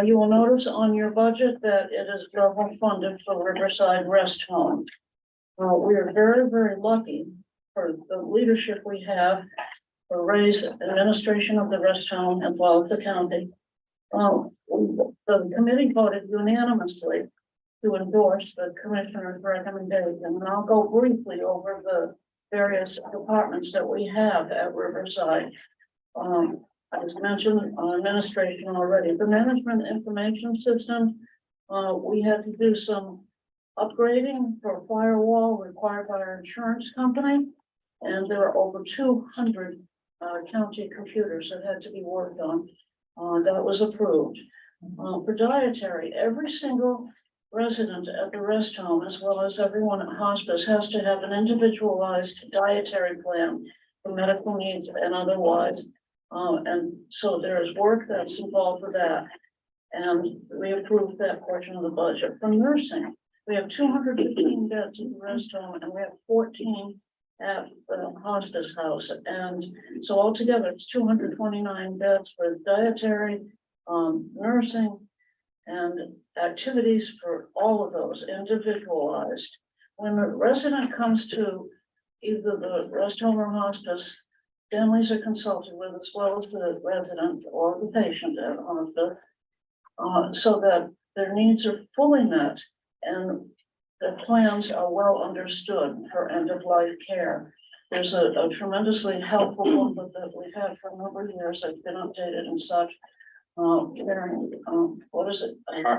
Speaker 13: You will notice on your budget that it is level funded for Riverside Rest Home. We are very, very lucky for the leadership we have for Ray's administration of the rest home as well as the county. The committee voted unanimously to endorse the commissioner's recommendation, and I'll go briefly over the various departments that we have at Riverside. As mentioned on administration already, the management information system, we had to do some upgrading for a firewall required by our insurance company. And there are over 200 county computers that had to be worked on. That was approved. For dietary, every single resident at the rest home, as well as everyone at hospice, has to have an individualized dietary plan for medical needs and otherwise. And so there's work that's involved with that. And we approved that portion of the budget. For nursing, we have 215 beds in the rest home and we have 14 at the hospice house. And so altogether, it's 229 beds for dietary, nursing, and activities for all of those individualized. When a resident comes to either the rest home or hospice, families are consulted with as well as the resident or the patient at hospice, so that their needs are fully met and the plans are well understood for end-of-life care. There's a tremendously helpful booklet that we've had for a number of years that's been updated and such. What is it?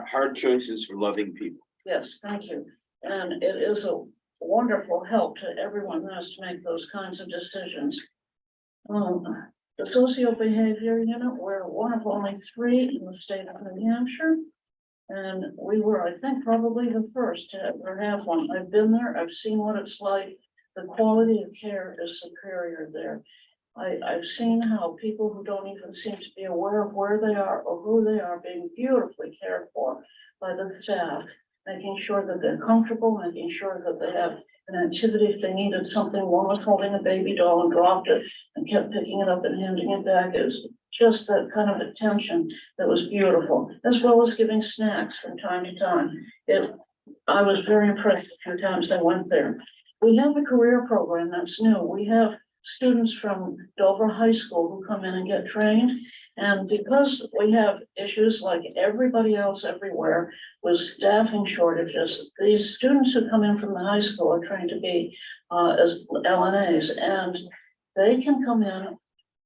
Speaker 5: Hard choices for loving people.
Speaker 13: Yes, thank you. And it is a wonderful help to everyone who has to make those kinds of decisions. The socio-behavior unit, we're one of only 3 in the state of New Hampshire. And we were, I think, probably the first to ever have one. I've been there, I've seen what it's like. The quality of care is superior there. I've seen how people who don't even seem to be aware of where they are or who they are being beautifully cared for by the staff, making sure that they're comfortable, making sure that they have an activity if they needed something. One was holding a baby doll and dropped it and kept picking it up and handing it back. It was just that kind of attention that was beautiful, as well as giving snacks from time to time. I was very impressed the few times I went there. We have a career program that's new. We have students from Dover High School who come in and get trained. And because we have issues like everybody else everywhere with staffing shortages, these students who come in from the high school are trained to be as LNAs, and they can come in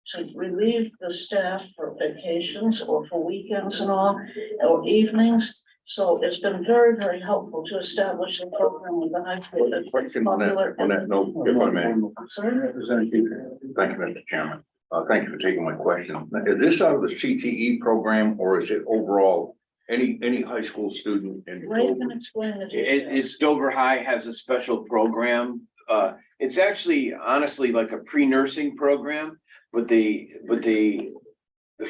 Speaker 13: to relieve the staff for vacations or for weekends and all, or evenings. So it's been very, very helpful to establish a program with the high school.
Speaker 1: Question on that note, if I may.
Speaker 13: I'm sorry?
Speaker 1: Thank you, Mr. Chairman. Thank you for taking my question. Is this out of the CTE program or is it overall any high school student in
Speaker 13: Ray can
Speaker 1: Dover?
Speaker 13: explain the details.
Speaker 5: It's Dover High has a special program. It's actually honestly like a pre-nursing program, but the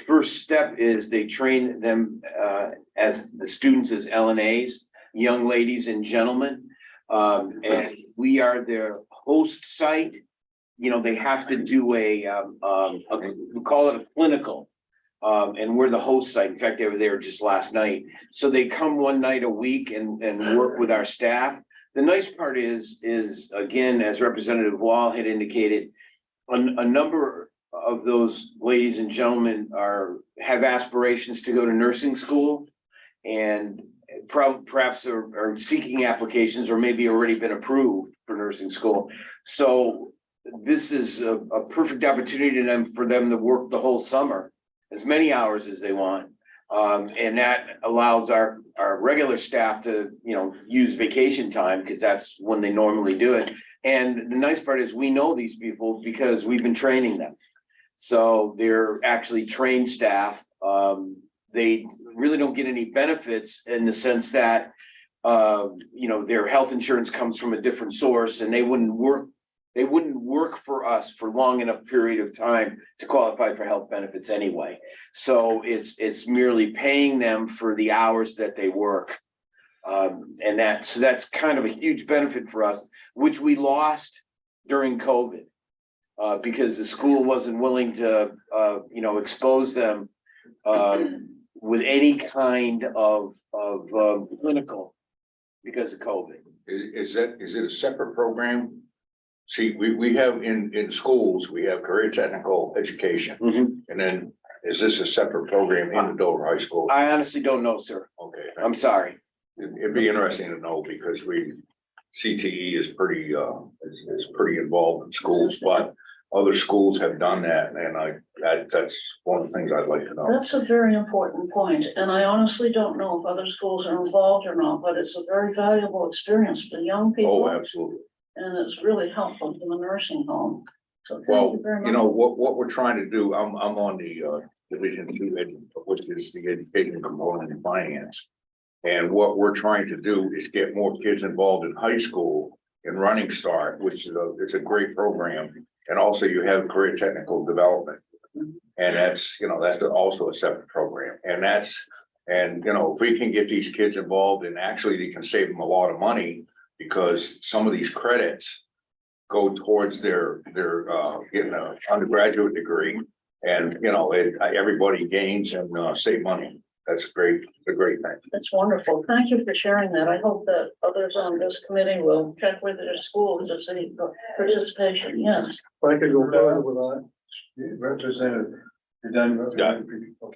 Speaker 5: first step is they train them as the students as LNAs, young ladies and gentlemen. And we are their host site. You know, they have to do we call it a clinical. And we're the host site. In fact, they were there just last night. So they come one night a week and work with our staff. The nice part is again, as Representative Wall had indicated, a number of those ladies and gentlemen have aspirations to go to nursing school and perhaps are seeking applications or maybe already been approved for nursing school. So this is a perfect opportunity for them to work the whole summer, as many hours as they want. And that allows our regular staff to, use vacation time because that's when they normally do it. And the nice part is we know these people because we've been training them. So they're actually trained staff. They really don't get any benefits in the sense that, their health insurance comes from a different source and they wouldn't work for us for long enough period of time to qualify for health benefits anyway. So it's merely paying them for the hours that they work. And that's kind of a huge benefit for us, which we lost during COVID. Because the school wasn't willing to, expose them with any kind of clinical because of COVID.
Speaker 1: Is it a separate program? See, we have in schools, we have career technical education. And then is this a separate program in the Dover High School?
Speaker 5: I honestly don't know, sir.
Speaker 1: Okay.
Speaker 5: I'm sorry.
Speaker 1: It'd be interesting to know because CTE is pretty involved in schools, but other schools have done that. And that's one of the things I'd like to know.
Speaker 13: That's a very important point, and I honestly don't know if other schools are involved or not, but it's a very valuable experience for young people.
Speaker 1: Oh, absolutely.
Speaker 13: And it's really helpful to the nursing home. So thank
Speaker 1: Well,
Speaker 13: you very much.
Speaker 1: you know, what we're trying to do, I'm on the Division II, which is the education component in finance. And what we're trying to do is get more kids involved in high school in Running Start, which is it's a great program. And also you have career technical development. And that's, you know, that's also a separate program. And you know, if we can get these kids involved, and actually they can save them a lot of money, because some of these credits go towards their getting an undergraduate degree. And, you know, everybody gains and save money. That's great, a great thing.
Speaker 13: That's wonderful. Thank you for sharing that. I hope that others on this committee will check with their schools to see participation. Yes.
Speaker 10: If I could go further with that.
Speaker 2: Representative, you're done.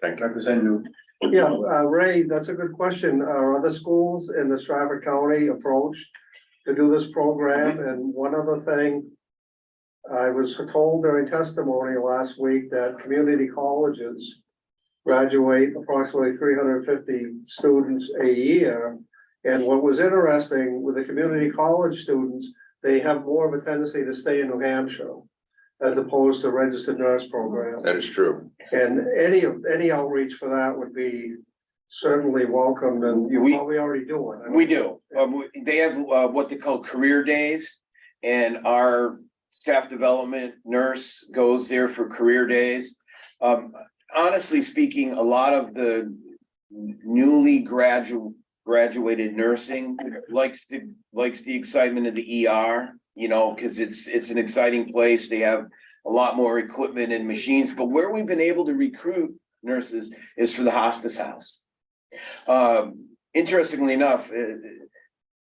Speaker 1: Thank you.
Speaker 2: Representative.
Speaker 10: Yeah, Ray, that's a good question. Are other schools in the Stratford County approached to do this program? And one other thing, I was told during testimony last week that community colleges graduate approximately 350 students a year. And what was interesting with the community college students, they have more of a tendency to stay in New Hampshire as opposed to registered nurse program.
Speaker 1: That is true.
Speaker 10: And any outreach for that would be certainly welcomed, and you probably already do it.
Speaker 5: We do. They have what they call career days, and our staff development nurse goes there for career days. Honestly speaking, a lot of the newly graduated nursing likes the excitement of the ER, you know, because it's an exciting place. They have a lot more equipment and machines, but where we've been able to recruit nurses is for the hospice house. Interestingly enough,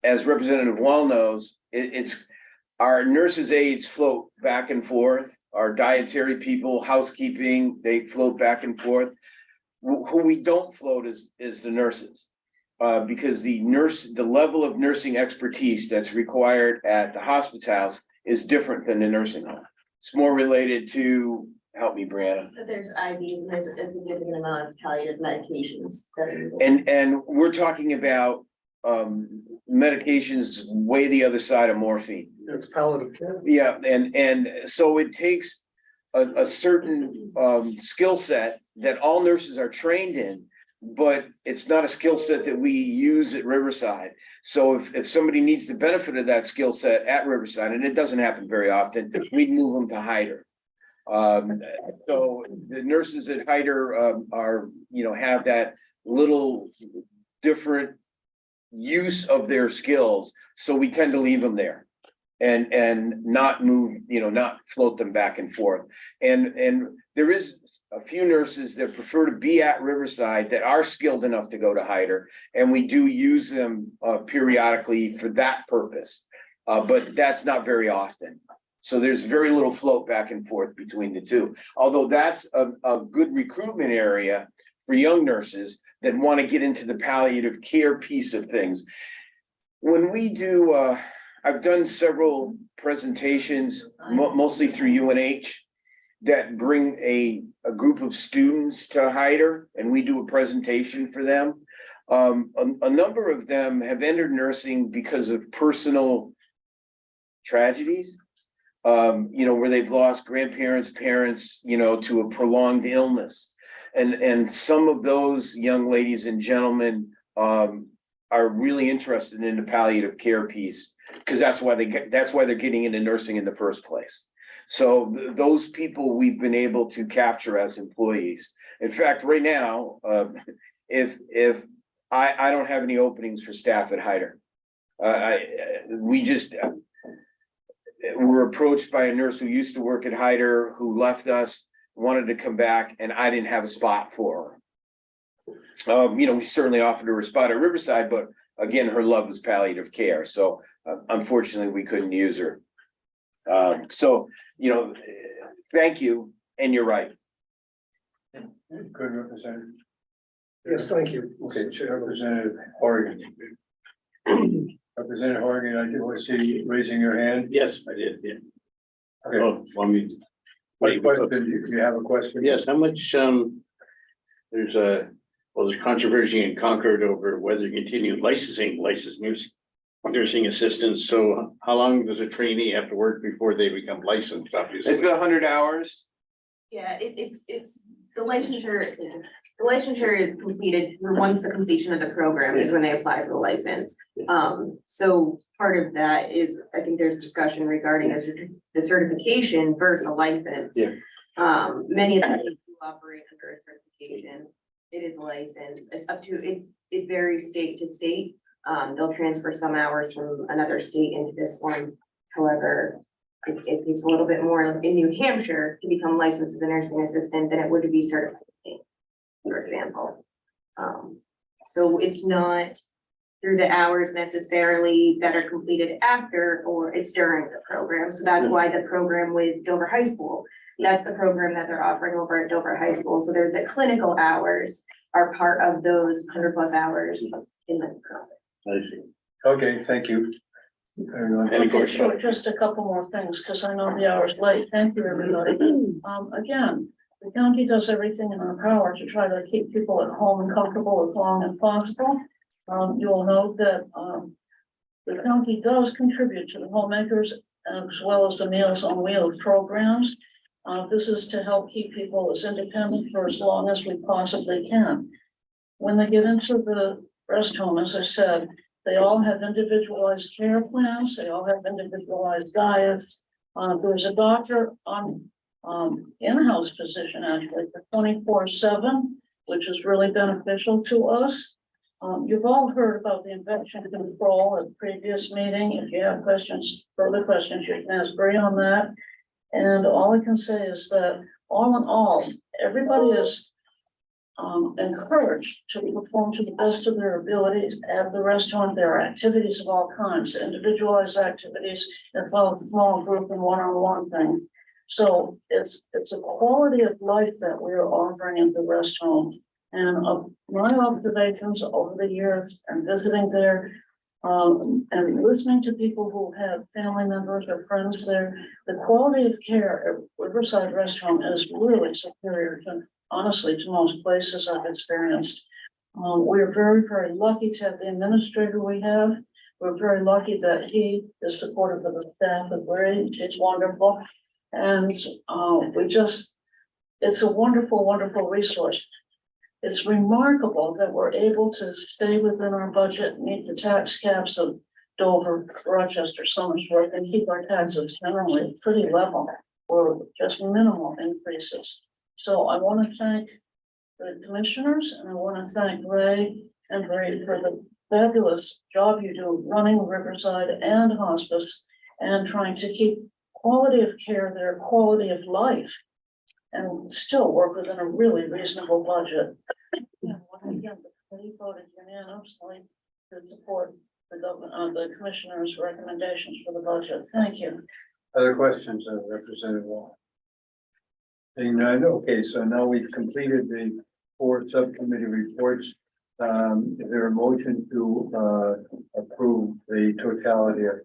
Speaker 5: as Representative Wall knows, it's our nurses' aides float back and forth. Our dietary people, housekeeping, they float back and forth. Who we don't float is the nurses. Because the level of nursing expertise that's required at the hospice house is different than the nursing home. It's more related to, help me, Brianna.
Speaker 6: There's IVs and there's a significant amount of palliative medications that are.
Speaker 5: And we're talking about medications way the other side of morphine.
Speaker 10: It's palliative care.
Speaker 5: Yeah, and so it takes a certain skill set that all nurses are trained in, but it's not a skill set that we use at Riverside. So if somebody needs the benefit of that skill set at Riverside, and it doesn't happen very often, we'd move them to Hyder. So the nurses at Hyder are, you know, have that little different use of their skills. So we tend to leave them there and not move, you know, not float them back and forth. And there is a few nurses that prefer to be at Riverside that are skilled enough to go to Hyder, and we do use them periodically for that purpose. But that's not very often. So there's very little float back and forth between the two. Although that's a good recruitment area for young nurses that want to get into the palliative care piece of things. When we do, I've done several presentations, mostly through UNH, that bring a group of students to Hyder, and we do a presentation for them. A number of them have entered nursing because of personal tragedies, you know, where they've lost grandparents, parents, you know, to a prolonged illness. And some of those young ladies and gentlemen are really interested in the palliative care piece, because that's why they're getting into nursing in the first place. So those people we've been able to capture as employees. In fact, right now, if I don't have any openings for staff at Hyder, we were approached by a nurse who used to work at Hyder, who left us, wanted to come back, and I didn't have a spot for her. You know, we certainly offered her a spot at Riverside, but again, her love was palliative care. So unfortunately, we couldn't use her. So, you know, thank you. And you're right.
Speaker 2: Good, Representative.
Speaker 10: Yes, thank you.
Speaker 2: Okay, Representative Horgan. Representative Horgan, I do see you raising your hand.
Speaker 3: Yes, I did, yeah.
Speaker 2: Okay,
Speaker 3: Oh, well, I mean,
Speaker 2: what question, do you have a question?
Speaker 3: yes, how much, there's controversy in Concord over whether to continue licensed nurses nursing assistants. So how long does a trainee have to work before they become licensed, obviously?
Speaker 5: It's 100 hours.
Speaker 12: Yeah, it's the licensure is completed, once the completion of the program is when they apply for the license. So part of that is, I think there's discussion regarding the certification versus a license.
Speaker 3: Yeah.
Speaker 12: Many of the states do operate under a certification. It is a license. It's up to, it varies state to state. They'll transfer some hours from another state into this one. However, it takes a little bit more in New Hampshire to become licensed as a nursing assistant than it would to be certified, for example. So it's not through the hours necessarily that are completed after, or it's during the program. So that's why the program with Dover High School, that's the program that they're offering over at Dover High School. So there's the clinical hours are part of those 100+ hours in the program.
Speaker 3: I see.
Speaker 2: Okay, thank you. Everyone.
Speaker 3: Any
Speaker 13: Okay,
Speaker 3: questions?
Speaker 13: so just a couple more things, because I know the hour's late. Thank you, everybody. Again, the county does everything in our power to try to keep people at home and comfortable as long as possible. You will note that, the county does contribute to the homemakers as well as the Meals on Wheels programs. This is to help keep people as independent for as long as we possibly can. When they get into the rest home, as I said, they all have individualized care plans. They all have individualized diets. There's a doctor on in-house position actually for 24/7, which is really beneficial to us. You've all heard about the infection control at the previous meeting. If you have questions, further questions, you can ask Bree on that. And all I can say is that all in all, everybody is encouraged to perform to the best of their abilities at the restaurant. There are activities of all kinds, individualized activities, as well as small group and one-on-one thing. So it's a quality of life that we are offering at the rest home. And of my observations over the years and visiting there, and listening to people who have family members or friends there, the quality of care at Riverside Restaurant is really superior to, honestly, to most places I've experienced. We're very, very lucky to have the administrator we have. We're very lucky that he is supportive of the staff at Bree. It's wonderful. And it's a wonderful, wonderful resource. It's remarkable that we're able to stay within our budget, meet the tax caps of Dover, Rochester, Somersworth, and keep our taxes generally pretty level or just minimal increases. So I want to thank the commissioners, and I want to thank Ray and Bree for the fabulous job you do running Riverside and hospice and trying to keep quality of care there, quality of life, and still work within a really reasonable budget. Yeah, once again, the committee voted unanimously to support the commissioner's recommendations for the budget. Thank you.
Speaker 2: Other questions of Representative Wall? Seeing none, okay, so now we've completed the 4 subcommittee reports. Is there a motion to approve the totality of,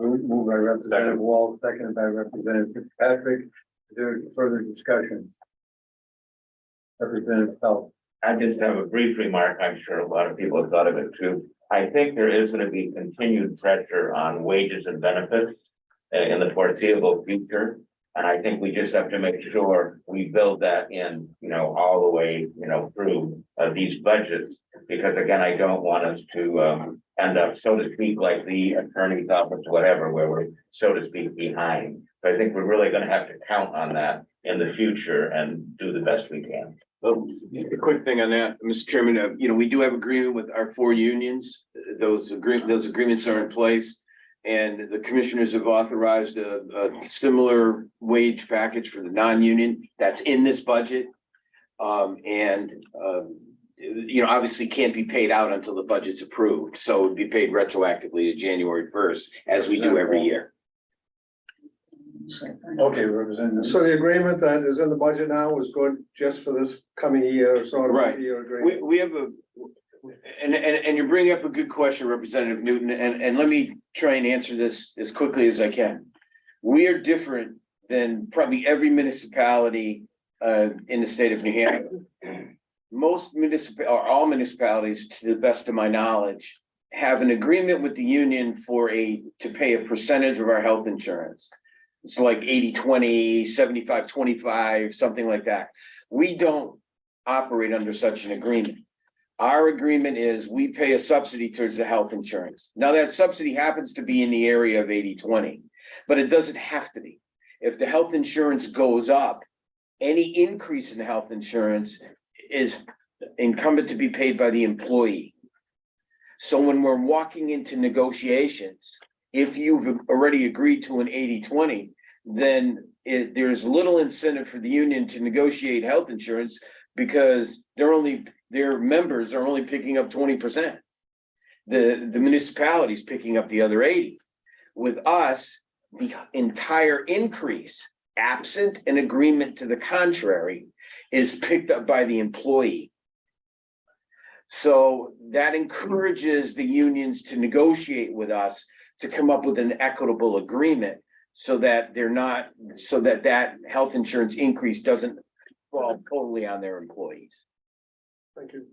Speaker 2: moved by Representative Wall, seconded by Representative Patrick? Is there further discussion? Representative Pell.
Speaker 7: I just have a brief remark. I'm sure a lot of people have thought of it too. I think there is going to be continued pressure on wages and benefits in the foreseeable future. And I think we just have to make sure we build that in, all the way, through these budgets. Because again, I don't want us to end up, so to speak, like the attorney's office, whatever, where we're, so to speak, behind. So I think we're really going to have to count on that in the future and do the best we can.
Speaker 5: A quick thing on that, Mr. Chairman, we do have agreement with our 4 unions. Those agreements are in place. And the commissioners have authorized a similar wage package for the non-union that's in this budget. Obviously can't be paid out until the budget's approved. So it'd be paid retroactively to January 1st, as we do every year.
Speaker 2: Okay, Representative.
Speaker 10: So the agreement that is in the budget now is good just for this coming year, sort of
Speaker 5: Right.
Speaker 10: year agreement.
Speaker 5: We have and you bring up a good question, Representative Newton, and let me try and answer this as quickly as I can. We are different than probably every municipality in the state of New Hampshire. Most all municipalities, to the best of my knowledge, have an agreement with the union to pay a percentage of our health insurance. It's like 80-20, 75-25, something like that. We don't operate under such an agreement. Our agreement is we pay a subsidy towards the health insurance. Now, that subsidy happens to be in the area of 80-20, but it doesn't have to be. If the health insurance goes up, any increase in health insurance is incumbent to be paid by the employee. So when we're walking into negotiations, if you've already agreed to an 80-20, then there's little incentive for the union to negotiate health insurance because their members are only picking up 20%. The municipality's picking up the other 80. With us, the entire increase, absent an agreement to the contrary, is picked up by the employee. So that encourages the unions to negotiate with us to come up with an equitable agreement so that that health insurance increase doesn't fall totally on their employees.
Speaker 10: Thank you.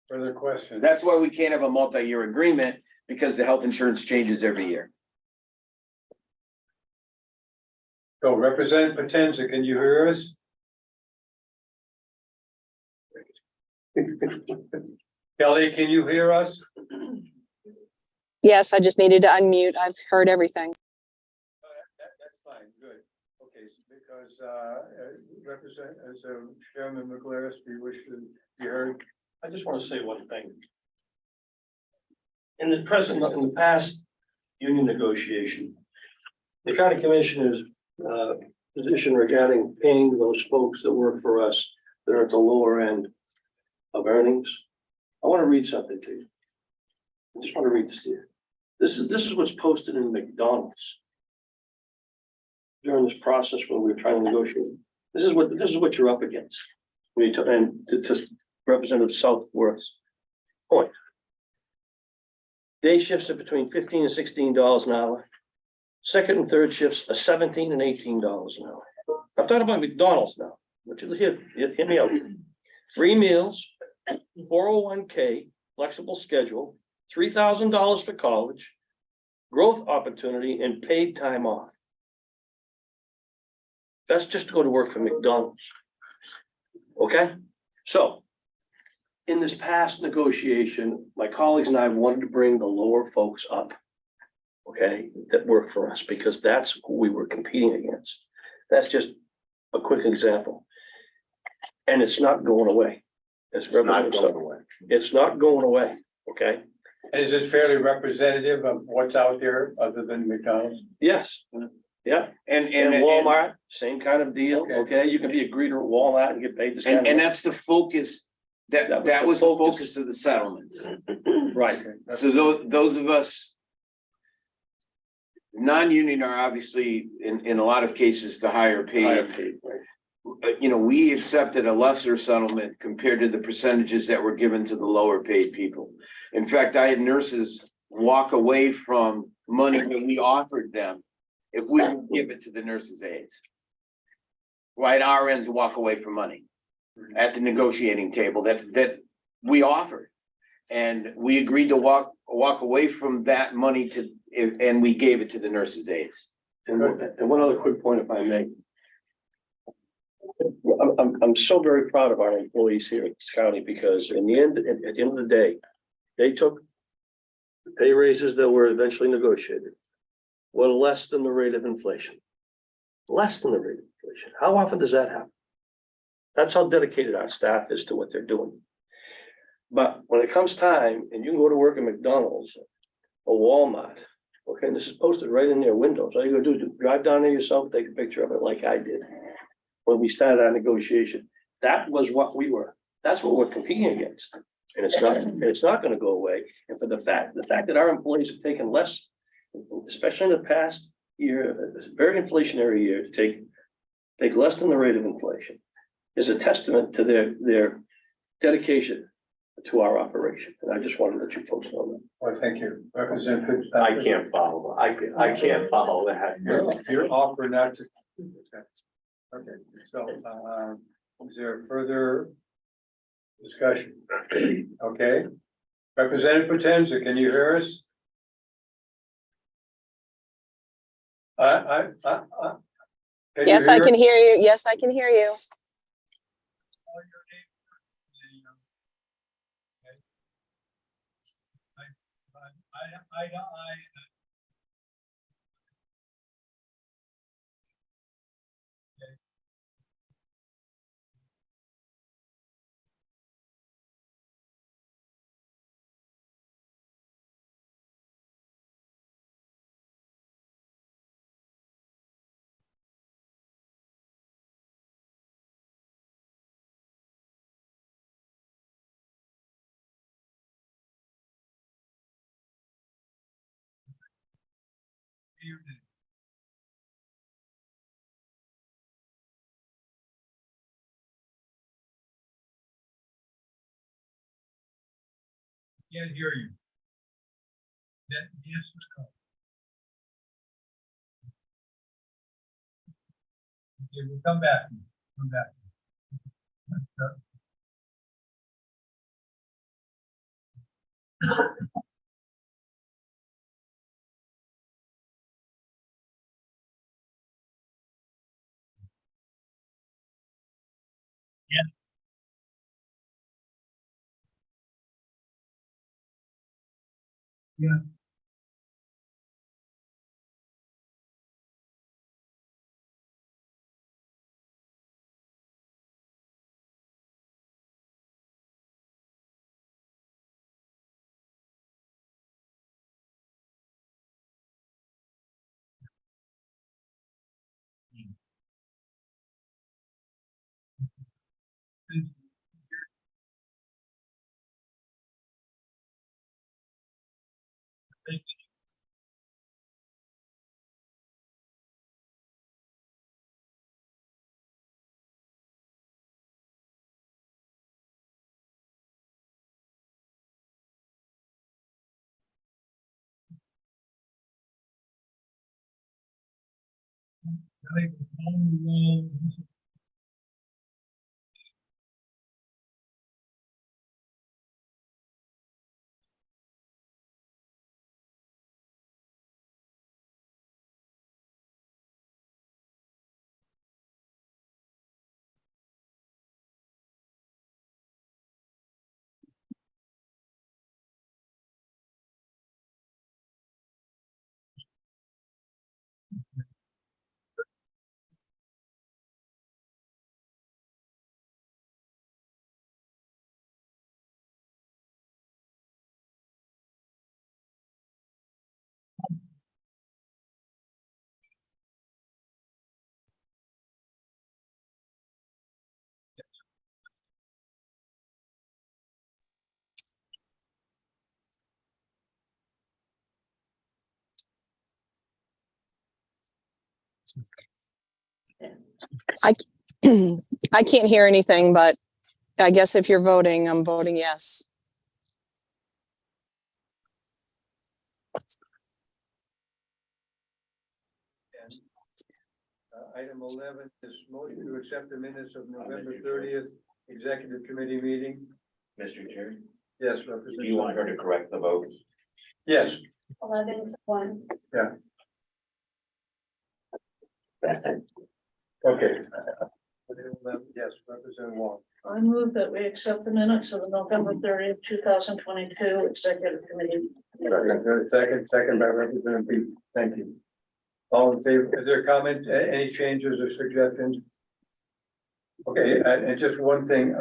Speaker 2: Further questions?
Speaker 5: That's why we can't have a multi-year agreement, because the health insurance changes every year.
Speaker 2: So Representative Potenza, can you hear us? Kelly, can you hear us?
Speaker 14: Yes, I just needed to unmute. I've heard everything.
Speaker 2: That's fine, good. Okay, so because Chairman McGlaris, we wish to be heard.
Speaker 3: I just want to say one thing. In the past union negotiation, the county commissioner's position regarding paying those folks that work for us that are at the lower end of earnings. I want to read something to you. I just want to read this to you. This is what's posted in McDonald's during this process when we were trying to negotiate. This is what you're up against. When you to Representative Southworth's point. Day shifts are between $15 and $16 an hour. Second and third shifts are $17 and $18 an hour. I'm talking about McDonald's now. But you hear me out. Free meals, 401k, flexible schedule, $3,000 for college, growth opportunity, and paid time off. That's just to go to work for McDonald's. Okay? So, in this past negotiation, my colleagues and I wanted to bring the lower folks up, okay, that work for us, because that's who we were competing against. That's just a quick example. And it's not going away. It's not going away. It's not going away, okay?
Speaker 2: And is it fairly representative of what's out there other than McDonald's?
Speaker 3: Yes. Yeah. And Walmart, same kind of deal, okay? You can be a greeter at Walmart and get paid this kind of money.
Speaker 5: And that's the focus. That was the focus of the settlements.
Speaker 3: Right.
Speaker 5: So those of us non-union are obviously in a lot of cases the higher paid. You know, we accepted a lesser settlement compared to the percentages that were given to the lower paid people. In fact, I had nurses walk away from money that we offered them if we would give it to the nurses' aides. Right, our ends walk away from money at the negotiating table that we offered. And we agreed to walk away from that money and we gave it to the nurses' aides.
Speaker 3: And one other quick point, if I may. I'm so very proud of our employees here at this county, because at the end of the day, they took the pay raises that were eventually negotiated were less than the rate of inflation. Less than the rate of inflation. How often does that happen? That's how dedicated our staff is to what they're doing. But when it comes time and you can go to work at McDonald's or Walmart, okay, and this is posted right in their windows. All you gotta do is drive down there yourself, take a picture of it like I did when we started our negotiation. That was what we were. That's what we're competing against. And it's not going to go away. And for the fact that our employees have taken less, especially in the past year, this very inflationary year, to take less than the rate of inflation, is a testament to their dedication to our operation. And I just wanted to let you folks know that.
Speaker 2: Well, thank you. Representative.
Speaker 4: I can't follow. I can't follow that.
Speaker 2: You're offering not to. Okay, so, is there further discussion? Okay, Representative Potenza, can you hear us? Can you
Speaker 14: Yes, I
Speaker 2: hear
Speaker 14: can
Speaker 2: us?
Speaker 14: hear you. Yes, I can hear you.
Speaker 2: Can't hear you. Yes, okay, we'll come back. Come back. Yes. Yeah.
Speaker 14: I can't hear anything, but I guess if you're voting, I'm voting yes.
Speaker 2: Item 11 is motion to accept the minutes of November 30th Executive Committee meeting.
Speaker 7: Mr. Chair,
Speaker 2: Yes,
Speaker 7: do
Speaker 2: Representative.
Speaker 7: you want her to correct the vote?
Speaker 2: Yes.
Speaker 13: 11-1.
Speaker 2: Okay. Yes, Representative Wong.
Speaker 13: I move that we accept the minutes of the November 30th, 2022 Executive Committee.
Speaker 2: Second by Representative Peak. Thank you. All in favor, is there comments, any changes or suggestions? Okay, and just one thing,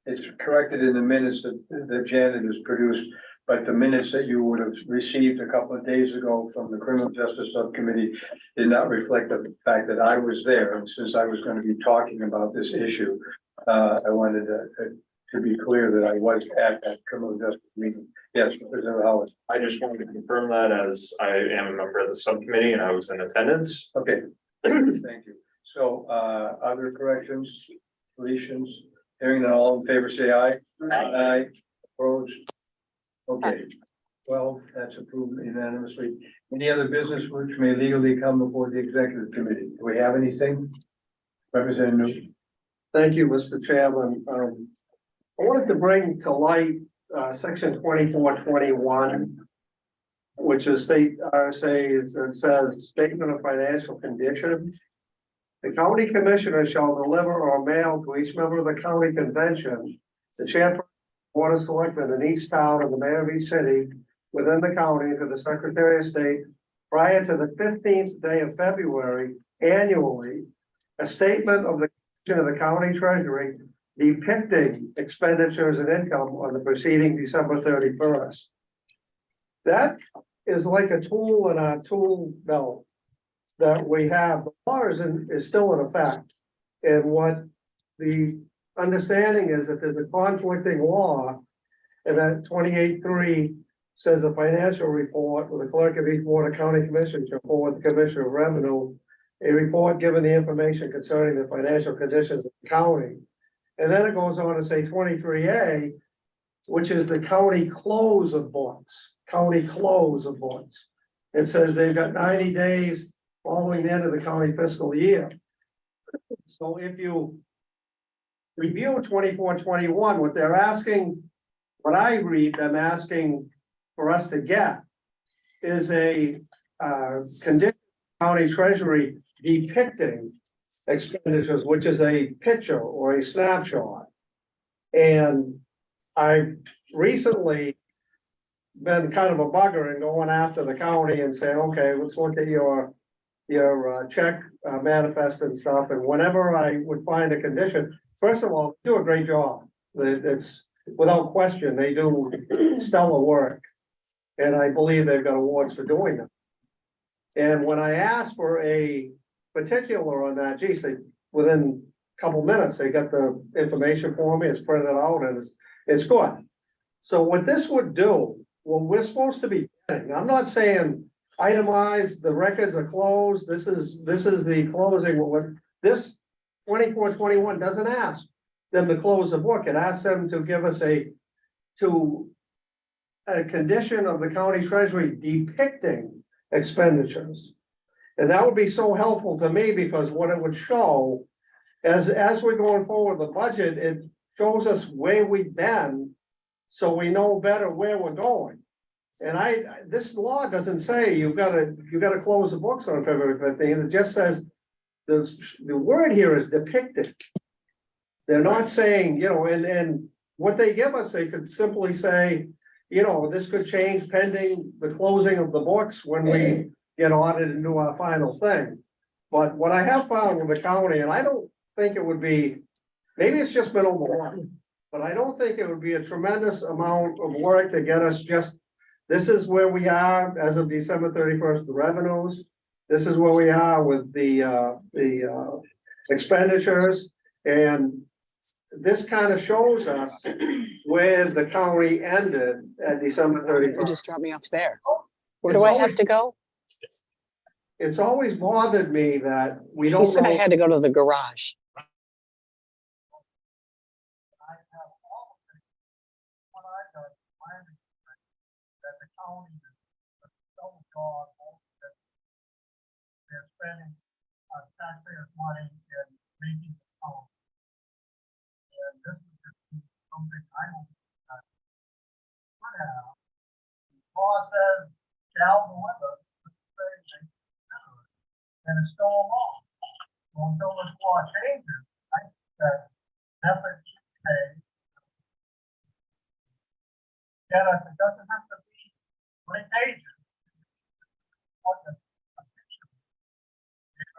Speaker 2: it's corrected in the minutes that Janet has produced, but the minutes that you would have received a couple of days ago from the Criminal Justice Subcommittee did not reflect the fact that I was there, and since I was going to be talking about this issue, I wanted to be clear that I was at that Criminal Justice meeting. Yes, Representative Howard.
Speaker 15: I just wanted to confirm that as I am a member of the subcommittee and I was in attendance.
Speaker 2: Okay, thank you. So, other corrections, deletions, hearing none, all in favor, say aye. Aye. Opposed? Okay, 12, that's approved unanimously. Any other business which may legally come before the executive committee? Do we have anything? Representative Newton.
Speaker 10: Thank you, Mr. Chairman. I wanted to bring to light section 2421, which is state RSA, it says statement of financial condition. The county commissioner shall deliver or mail to each member of the county convention, the chairperson, board of selectmen in each town and the mayor of each city within the county, to the secretary of state prior to the 15th day of February annually, a statement of the county treasury depicting expenditures and income on the preceding December 31st. That is like a tool in our tool belt that we have. The law is still in effect. And what the understanding is that there's a conflicting law, and that 28.3 says the financial report with the clerk of each board of county commission shall forward the commissioner of revenue a report giving the information concerning the financial conditions of the county. And then it goes on to say 23A, which is the county close of books, county close of books. It says they've got 90 days following the end of the county fiscal year. So if you review 2421, what they're asking, what I read them asking for us to get is a condition county treasury depicting expenditures, which is a picture or a snapshot. And I recently been kind of a bugger and going after the county and saying, okay, let's look at your check manifest and stuff. And whenever I would find a condition, first of all, do a great job. It's without question, they do stellar work. And I believe they've got awards for doing that. And when I asked for a particular on that, geez, within a couple minutes, they got the information for me, it's printed out and it's good. So what this would do, what we're supposed to be getting, I'm not saying itemize, the records are closed, this is the closing, what this 2421 doesn't ask them to close the book, it asks them to give us a condition of the county treasury depicting expenditures. And that would be so helpful to me, because what it would show, as we're going forward the budget, it shows us where we've been, so we know better where we're going. And this law doesn't say you gotta close the books on February 15th, it just says the word here is depicted. They're not saying, and what they give us, they could simply say, this could change pending the closing of the books when we get audited and do our final thing. But what I have found with the county, and I don't think it would be, maybe it's just been overlooked, but I don't think it would be a tremendous amount of work to get us just, this is where we are as of December 31st, the revenues. This is where we are with the expenditures. And this kind of shows us where the county ended at December 31st.
Speaker 14: You just dropped me off there. Where do I have to go?
Speaker 10: It's always bothered me that we don't
Speaker 14: He said I
Speaker 10: know.
Speaker 14: had to go to the garage.
Speaker 10: They're spending taxpayers' money and making it home. And this is just something I don't. Law says shall deliver, and it's still a law. So until this law changes, I think that effort should pay. Get us, it doesn't have to be 20 pages.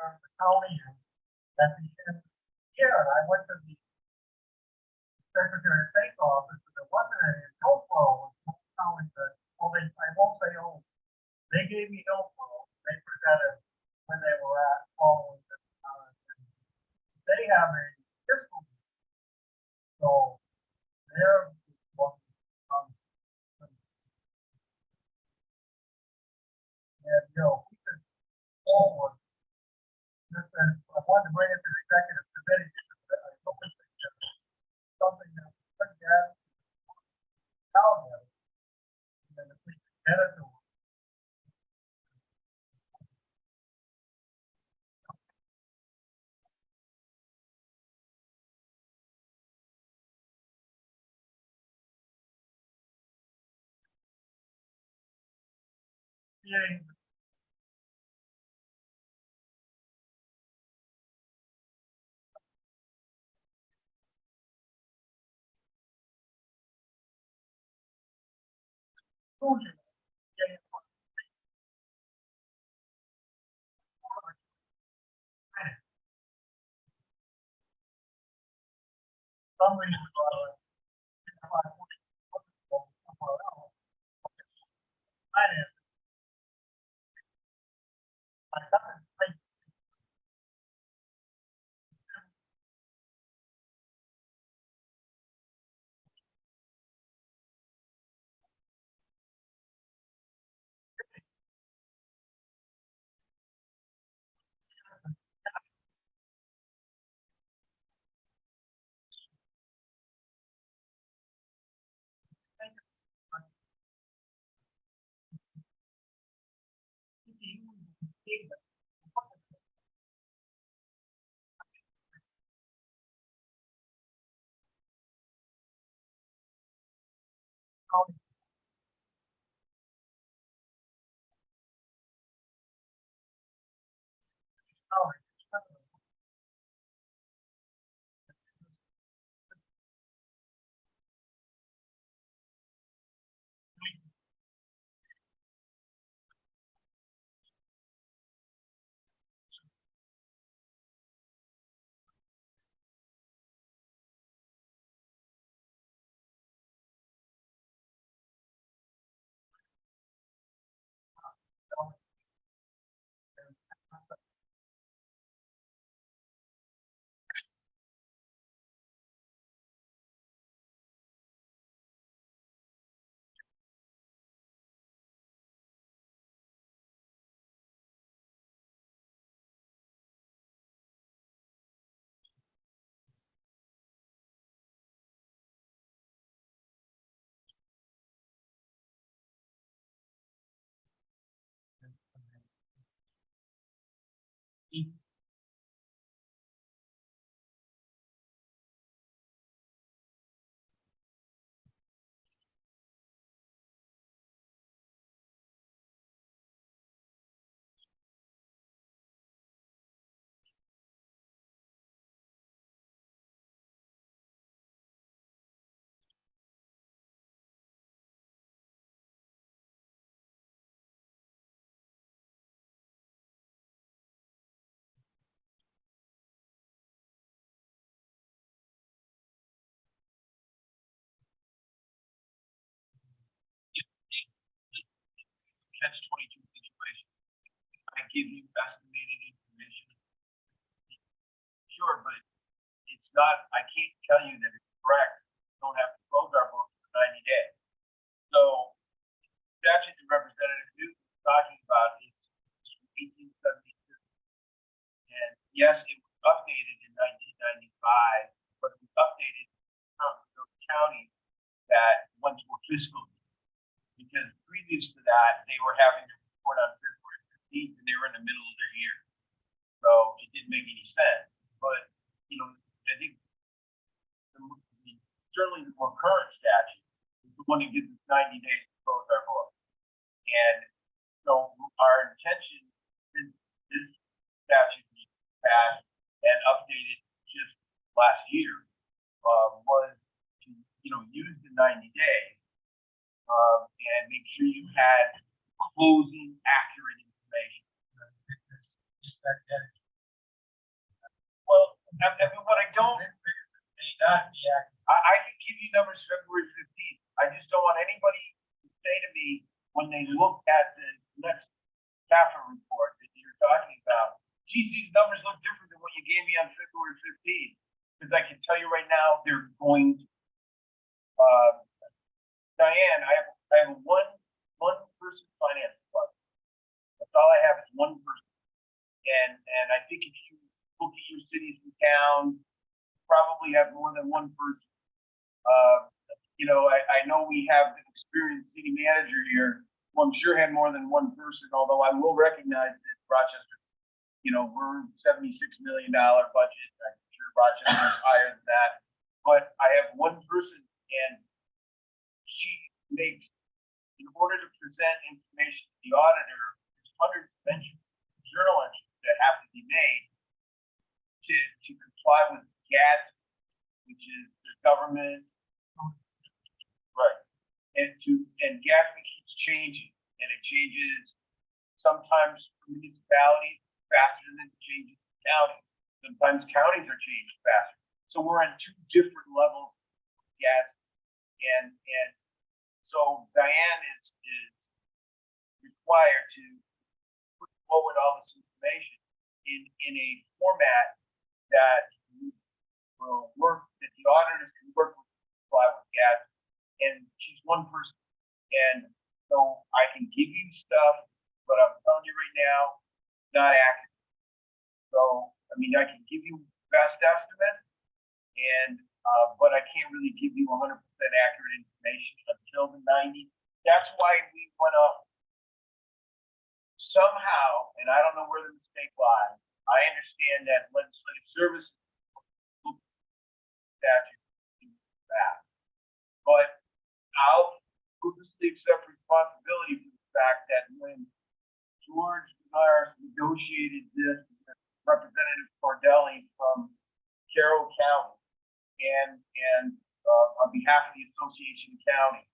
Speaker 10: The county at the end of the year, and I went to the Secretary of State's office, and there wasn't any no flow. I won't say, oh, they gave me no flow. They presented when they were at following the they have a fiscal. So they're and we could forward. Just as I wanted to bring it to the executive committee, I don't think something that we could get out of, and if we could get it to
Speaker 5: catch-22 situation. I give you estimated information. Sure, but it's not, I can't tell you that it's correct. We don't have to close our books for 90 days. So, statute that Representative Newton is talking about is 1872. And yes, it was updated in 1995, but it was updated from those counties that went to a fiscal year. Because previous to that, they were having to report on February 15th and they were in the middle of their year. So it didn't make any sense. But, you know, I think certainly the more current statute is the one that gives us 90 days to close our book. And so our intention, since this statute was passed and updated just last year, was to, you know, use the 90 days and make sure you had closing accurate information. Well, I mean, what I don't, I can give you numbers February 15th. I just don't want anybody to say to me when they look at the next CAFA report that you're talking about, geez, these numbers look different than what you gave me on February 15th. Because I can tell you right now, they're going to. Diane, I have one person finance department. That's all I have is one person. And I think if you look at your cities and towns, you probably have more than one person. You know, I know we have an experienced city manager here who I'm sure had more than one person, although I will recognize that Rochester, you know, we're $76 million budget. I'm sure Rochester is higher than that. But I have one person and she makes, in order to present information to the auditor,
Speaker 9: government. Right. And Gatsby keeps changing, and it changes sometimes for municipalities faster than it changes counties. Sometimes counties are changed faster. So we're on two different levels of Gatsby. And so Diane is required to put forward all this information in a format that will work, that the auditors can work with, comply with Gatsby. And she's one person. And so I can give you stuff, but I'm telling you right now, it's not accurate. So, I mean, I can give you best estimate and, but I can't really give you 100% accurate information until the 90. That's why we went up somehow, and I don't know where the mistake lies. I understand that legislative services statute that, but I'll purposely accept responsibility for the fact that when George Menard negotiated this with Representative Cordelli from Carroll County and on behalf of the Association County,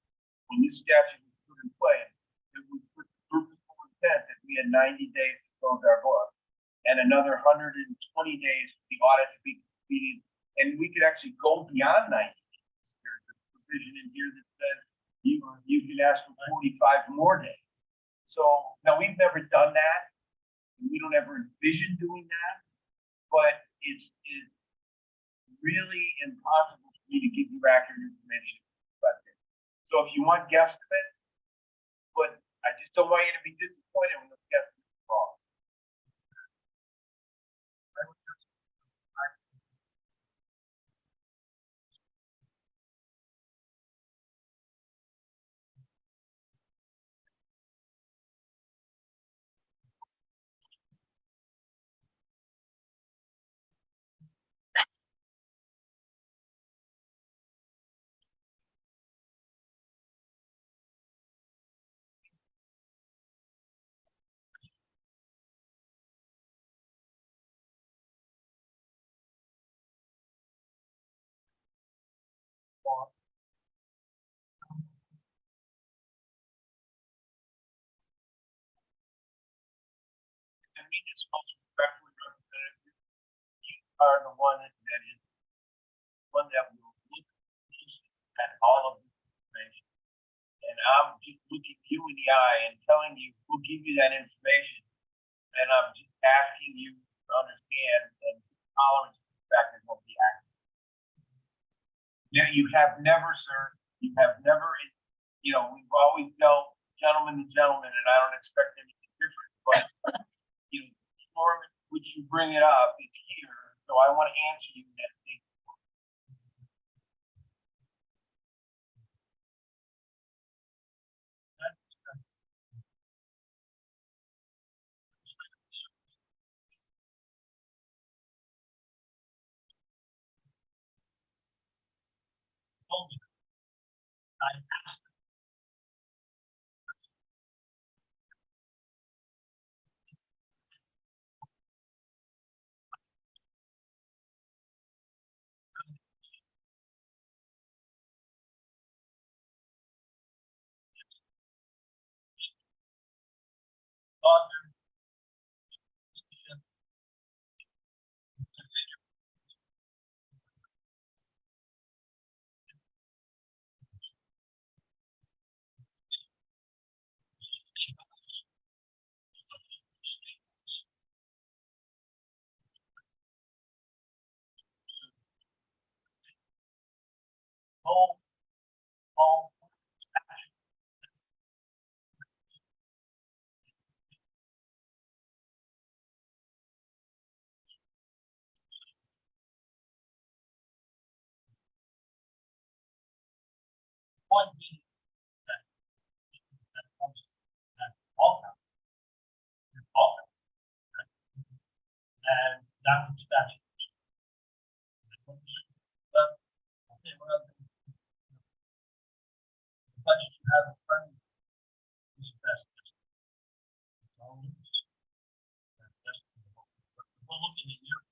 Speaker 9: when this statute was put in place, it was with the purposeful intent that we had 90 days to close our book and another 120 days for the audit to be completed. And we could actually go beyond 90 days. There's a provision in here that says you can ask for 45 more days. So now we've never done that. And we don't ever envision doing that, but it's really impossible for me to give you accurate information about this. So if you want guesstimate, but I just don't want you to be disappointed when the guesstimate is wrong. I mean, it's most respectfully representative. You are the one that is one that will look at all of this information. And I'm just looking you in the eye and telling you, we'll give you that information. And I'm just asking you to understand and tolerance the fact that it won't be accurate. Yeah, you have never, sir, you have never, we've always dealt gentleman to gentleman, and I don't expect anything different, but form in which you bring it up is here, so I want to answer you that thing. One means that comes that all and that was statute. But okay, what other budget you have in front of you is best. We're looking at your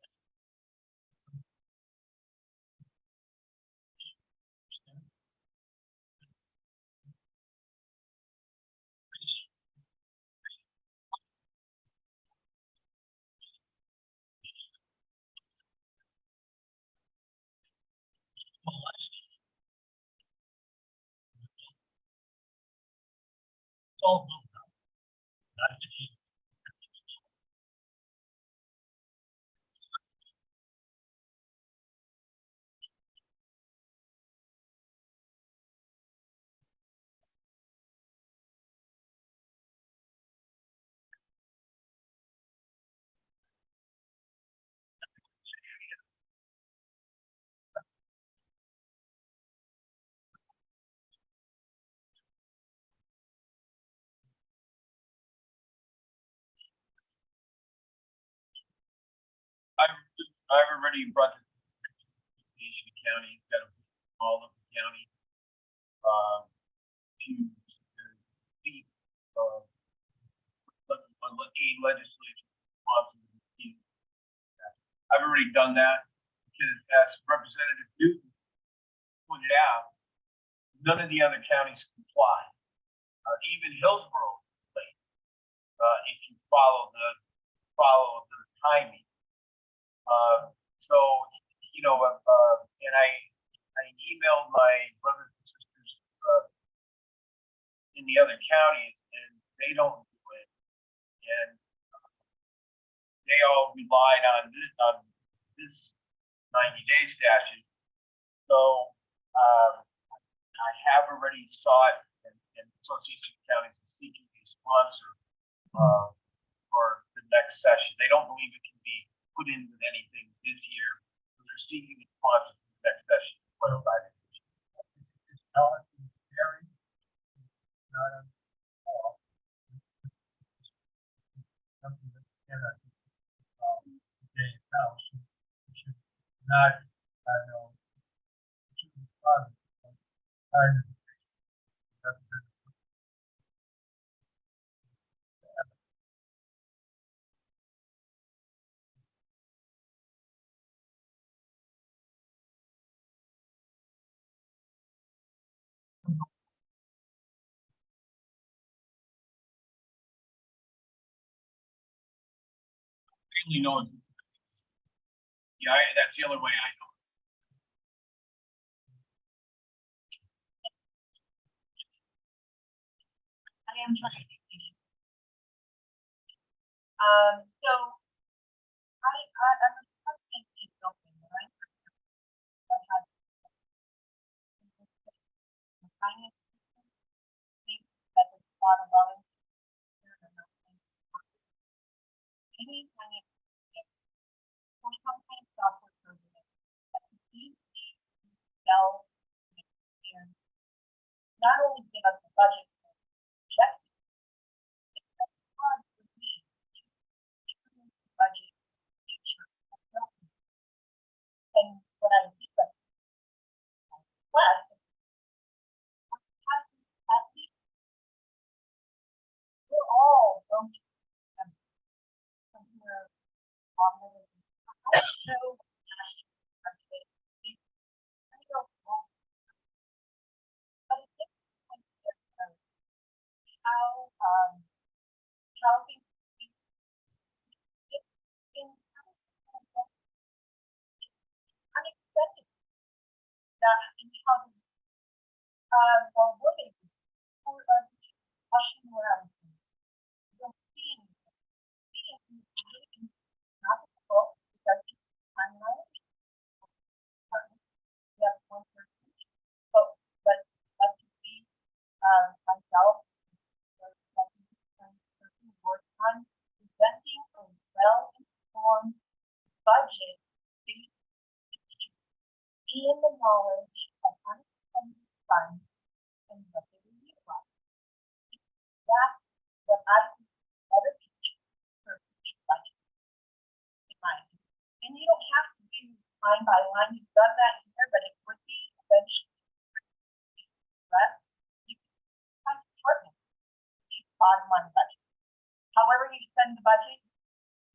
Speaker 9: all. I've already brought this to the county, got all of the county. To seek, a legislature responsible. I've already done that because as Representative Newton pointed out, none of the other counties comply. Even Hillsborough, if you follow the timing. So, you know, and I emailed my brothers and sisters in the other counties, and they don't do it. And they all relied on this 90-day statute. So I have already sought and Association of Counties is seeking a sponsor for the next session. They don't believe it can be put in with anything this year. So they're seeking a sponsor for the next session. Not, I know. Really know. Yeah, that's the only way I know.
Speaker 13: I am trying. So I'm a thinking something, right? I had finance think that there's a lot of volunteers any kind of for some kind of software program that can easily sell and not only give us the budget check. Budget feature and when I did that class, at least we're all going to somewhere on the I don't know how things unexpected that in how or what they do or washing around. You'll see not difficult because I'm not we have one person but that could be myself work on presenting a well-informed budget in the knowledge of unexpended funds and what they will utilize. That's what I think is a better teaching for future budget. In my opinion. And you don't have to do line by line, you've done that here, but it would be eventually less. You can have department, bottom line budget. However you spend the budget,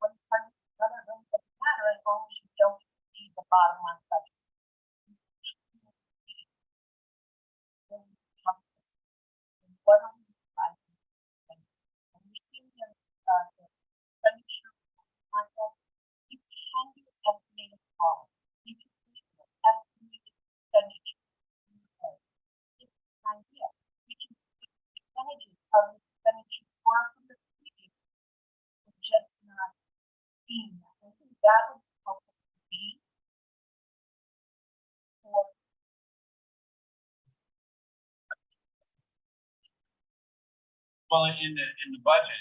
Speaker 13: one part of another really doesn't matter as long as you don't see the bottom line budget. What are we deciding? And we see the expenditure concept, you can do estimated costs. You can do estimated expenditure. It's an idea. You can put percentages of the that would help me.
Speaker 5: Well, in the budget,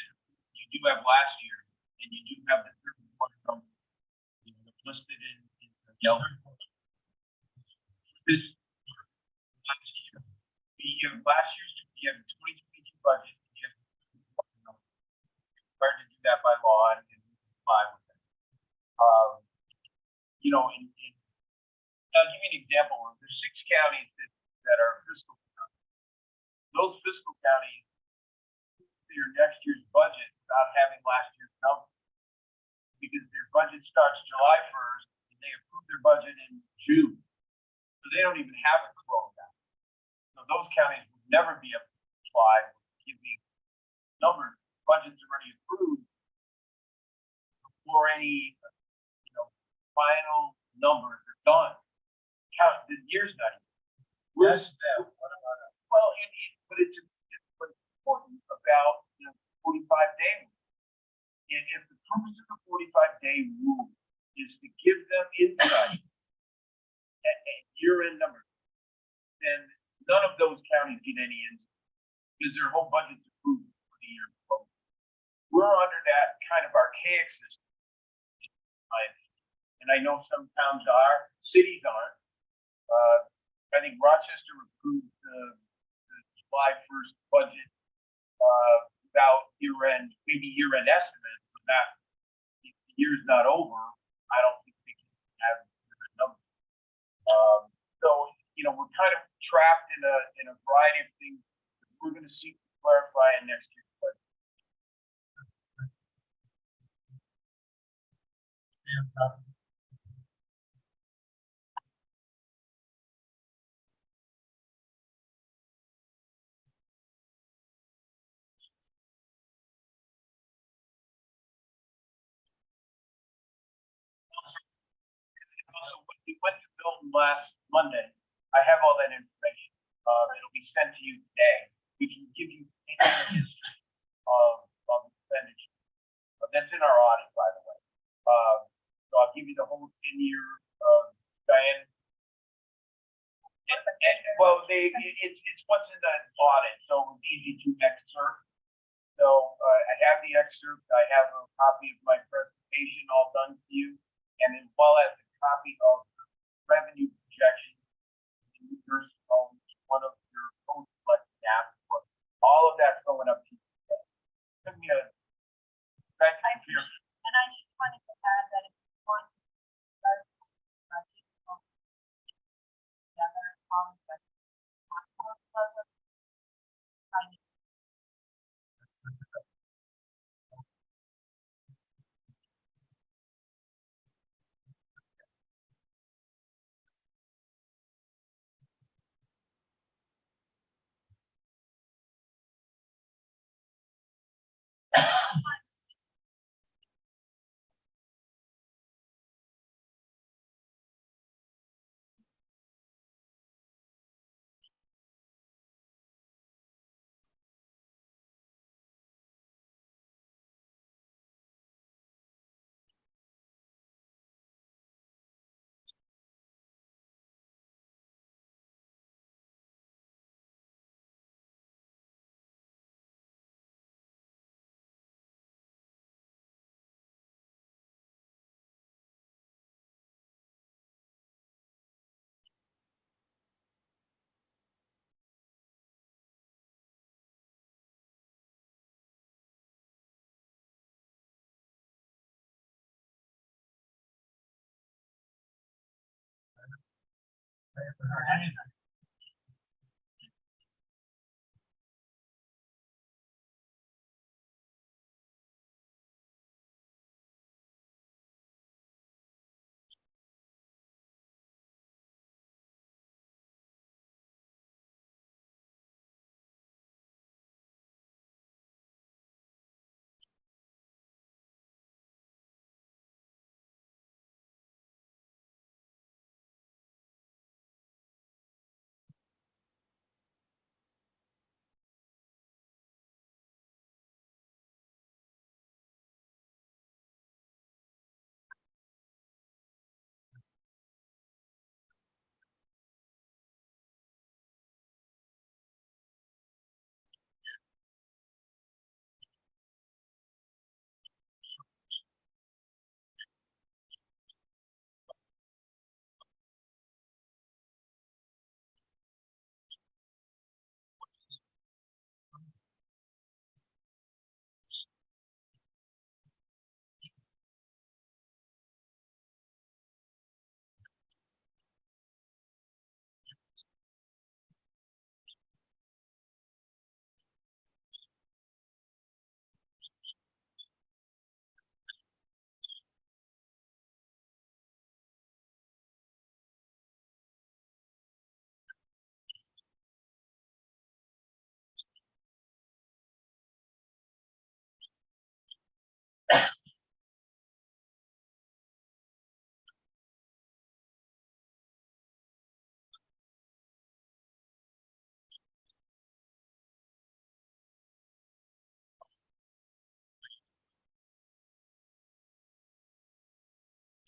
Speaker 5: you do have last year, and you do have the third one from, listed in the yellow. This last year, last year's, you have 2022 budget, you have required to do that by law and comply with it. I'll give you an example. There's 6 counties that are fiscal counties. Those fiscal counties, their next year's budget without having last year's number. Because their budget starts July 1st, and they approve their budget in June. So they don't even have it closed out. So those counties would never be able to apply, giving numbers, budgets already approved before any, final numbers are done. Count, the year's not even. Yes. Well, but it's what's important about the 45-day rule. And if the purpose of the 45-day rule is to give them insight at year-end numbers, then none of those counties get any insight because their whole budget's approved for the year. We're under that kind of archaic system. And I know some towns are, cities aren't. I think Rochester approved the July 1st budget without year-end, maybe year-end estimates, but not, if the year's not over, I don't think they can have year-end numbers. So, we're kind of trapped in a variety of things that we're gonna seek to clarify in next year's budget. Also, when we went to Milton last Monday, I have all that information. It'll be sent to you today. We can give you any history of expenditure. That's in our audit, by the way. So I'll give you the whole 10-year, Diane. Well, it's what's in the audit, so it's easy to excerpt. So I have the excerpt. I have a copy of my presentation all done for you, and as well as a copy of the revenue projection. There's one of your post-election apps. All of that's going up to you. Give me a thank you.
Speaker 13: And I just wanted to add that it's important to start together on the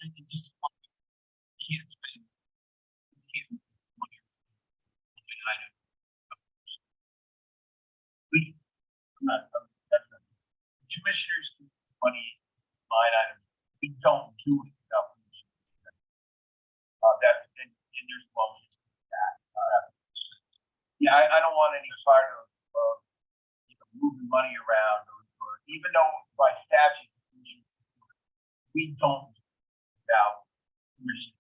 Speaker 9: Commissioners, money, line item, we don't do it without. That, and there's well, that, yeah, I don't want any part of, moving money around, or even though by statute, we don't without permission.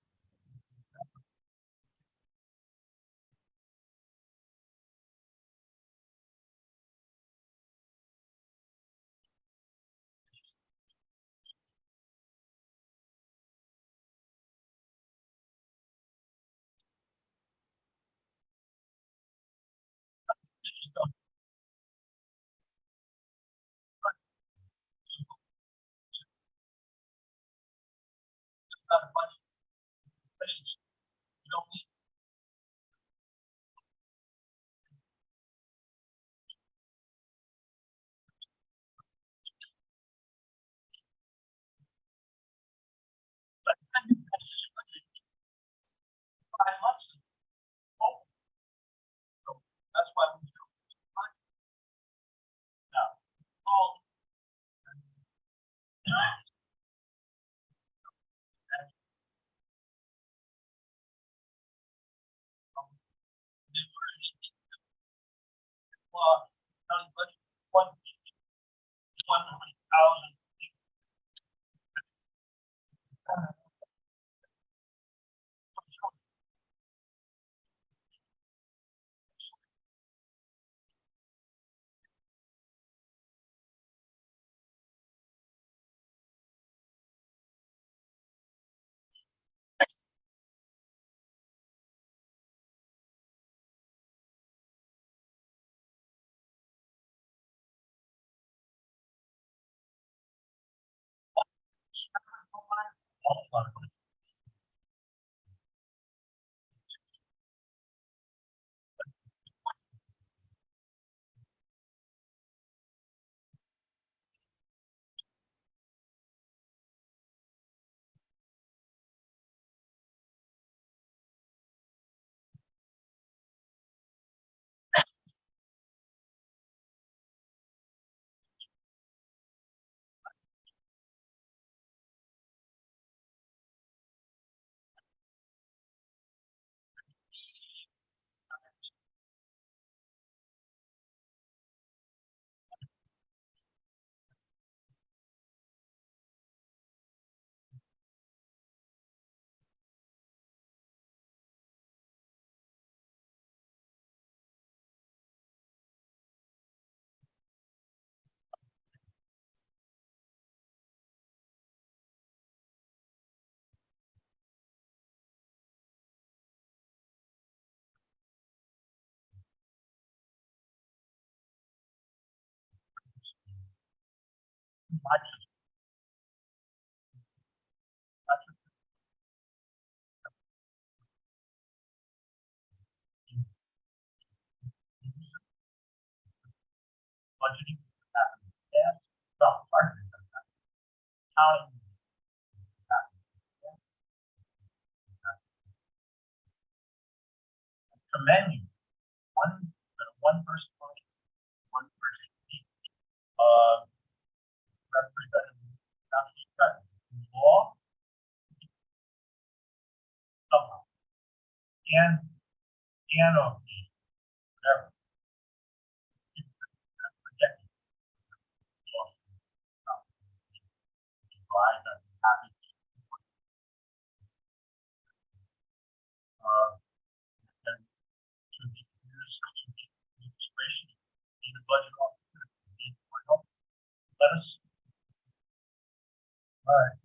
Speaker 9: That's why we do. Now, all. One thousand. Budgeting. Yeah, stop, commend you. One person, one person. Representative, law. Somehow. And of whatever. Protected. And to be used to administration in the budget office. Let us. All right.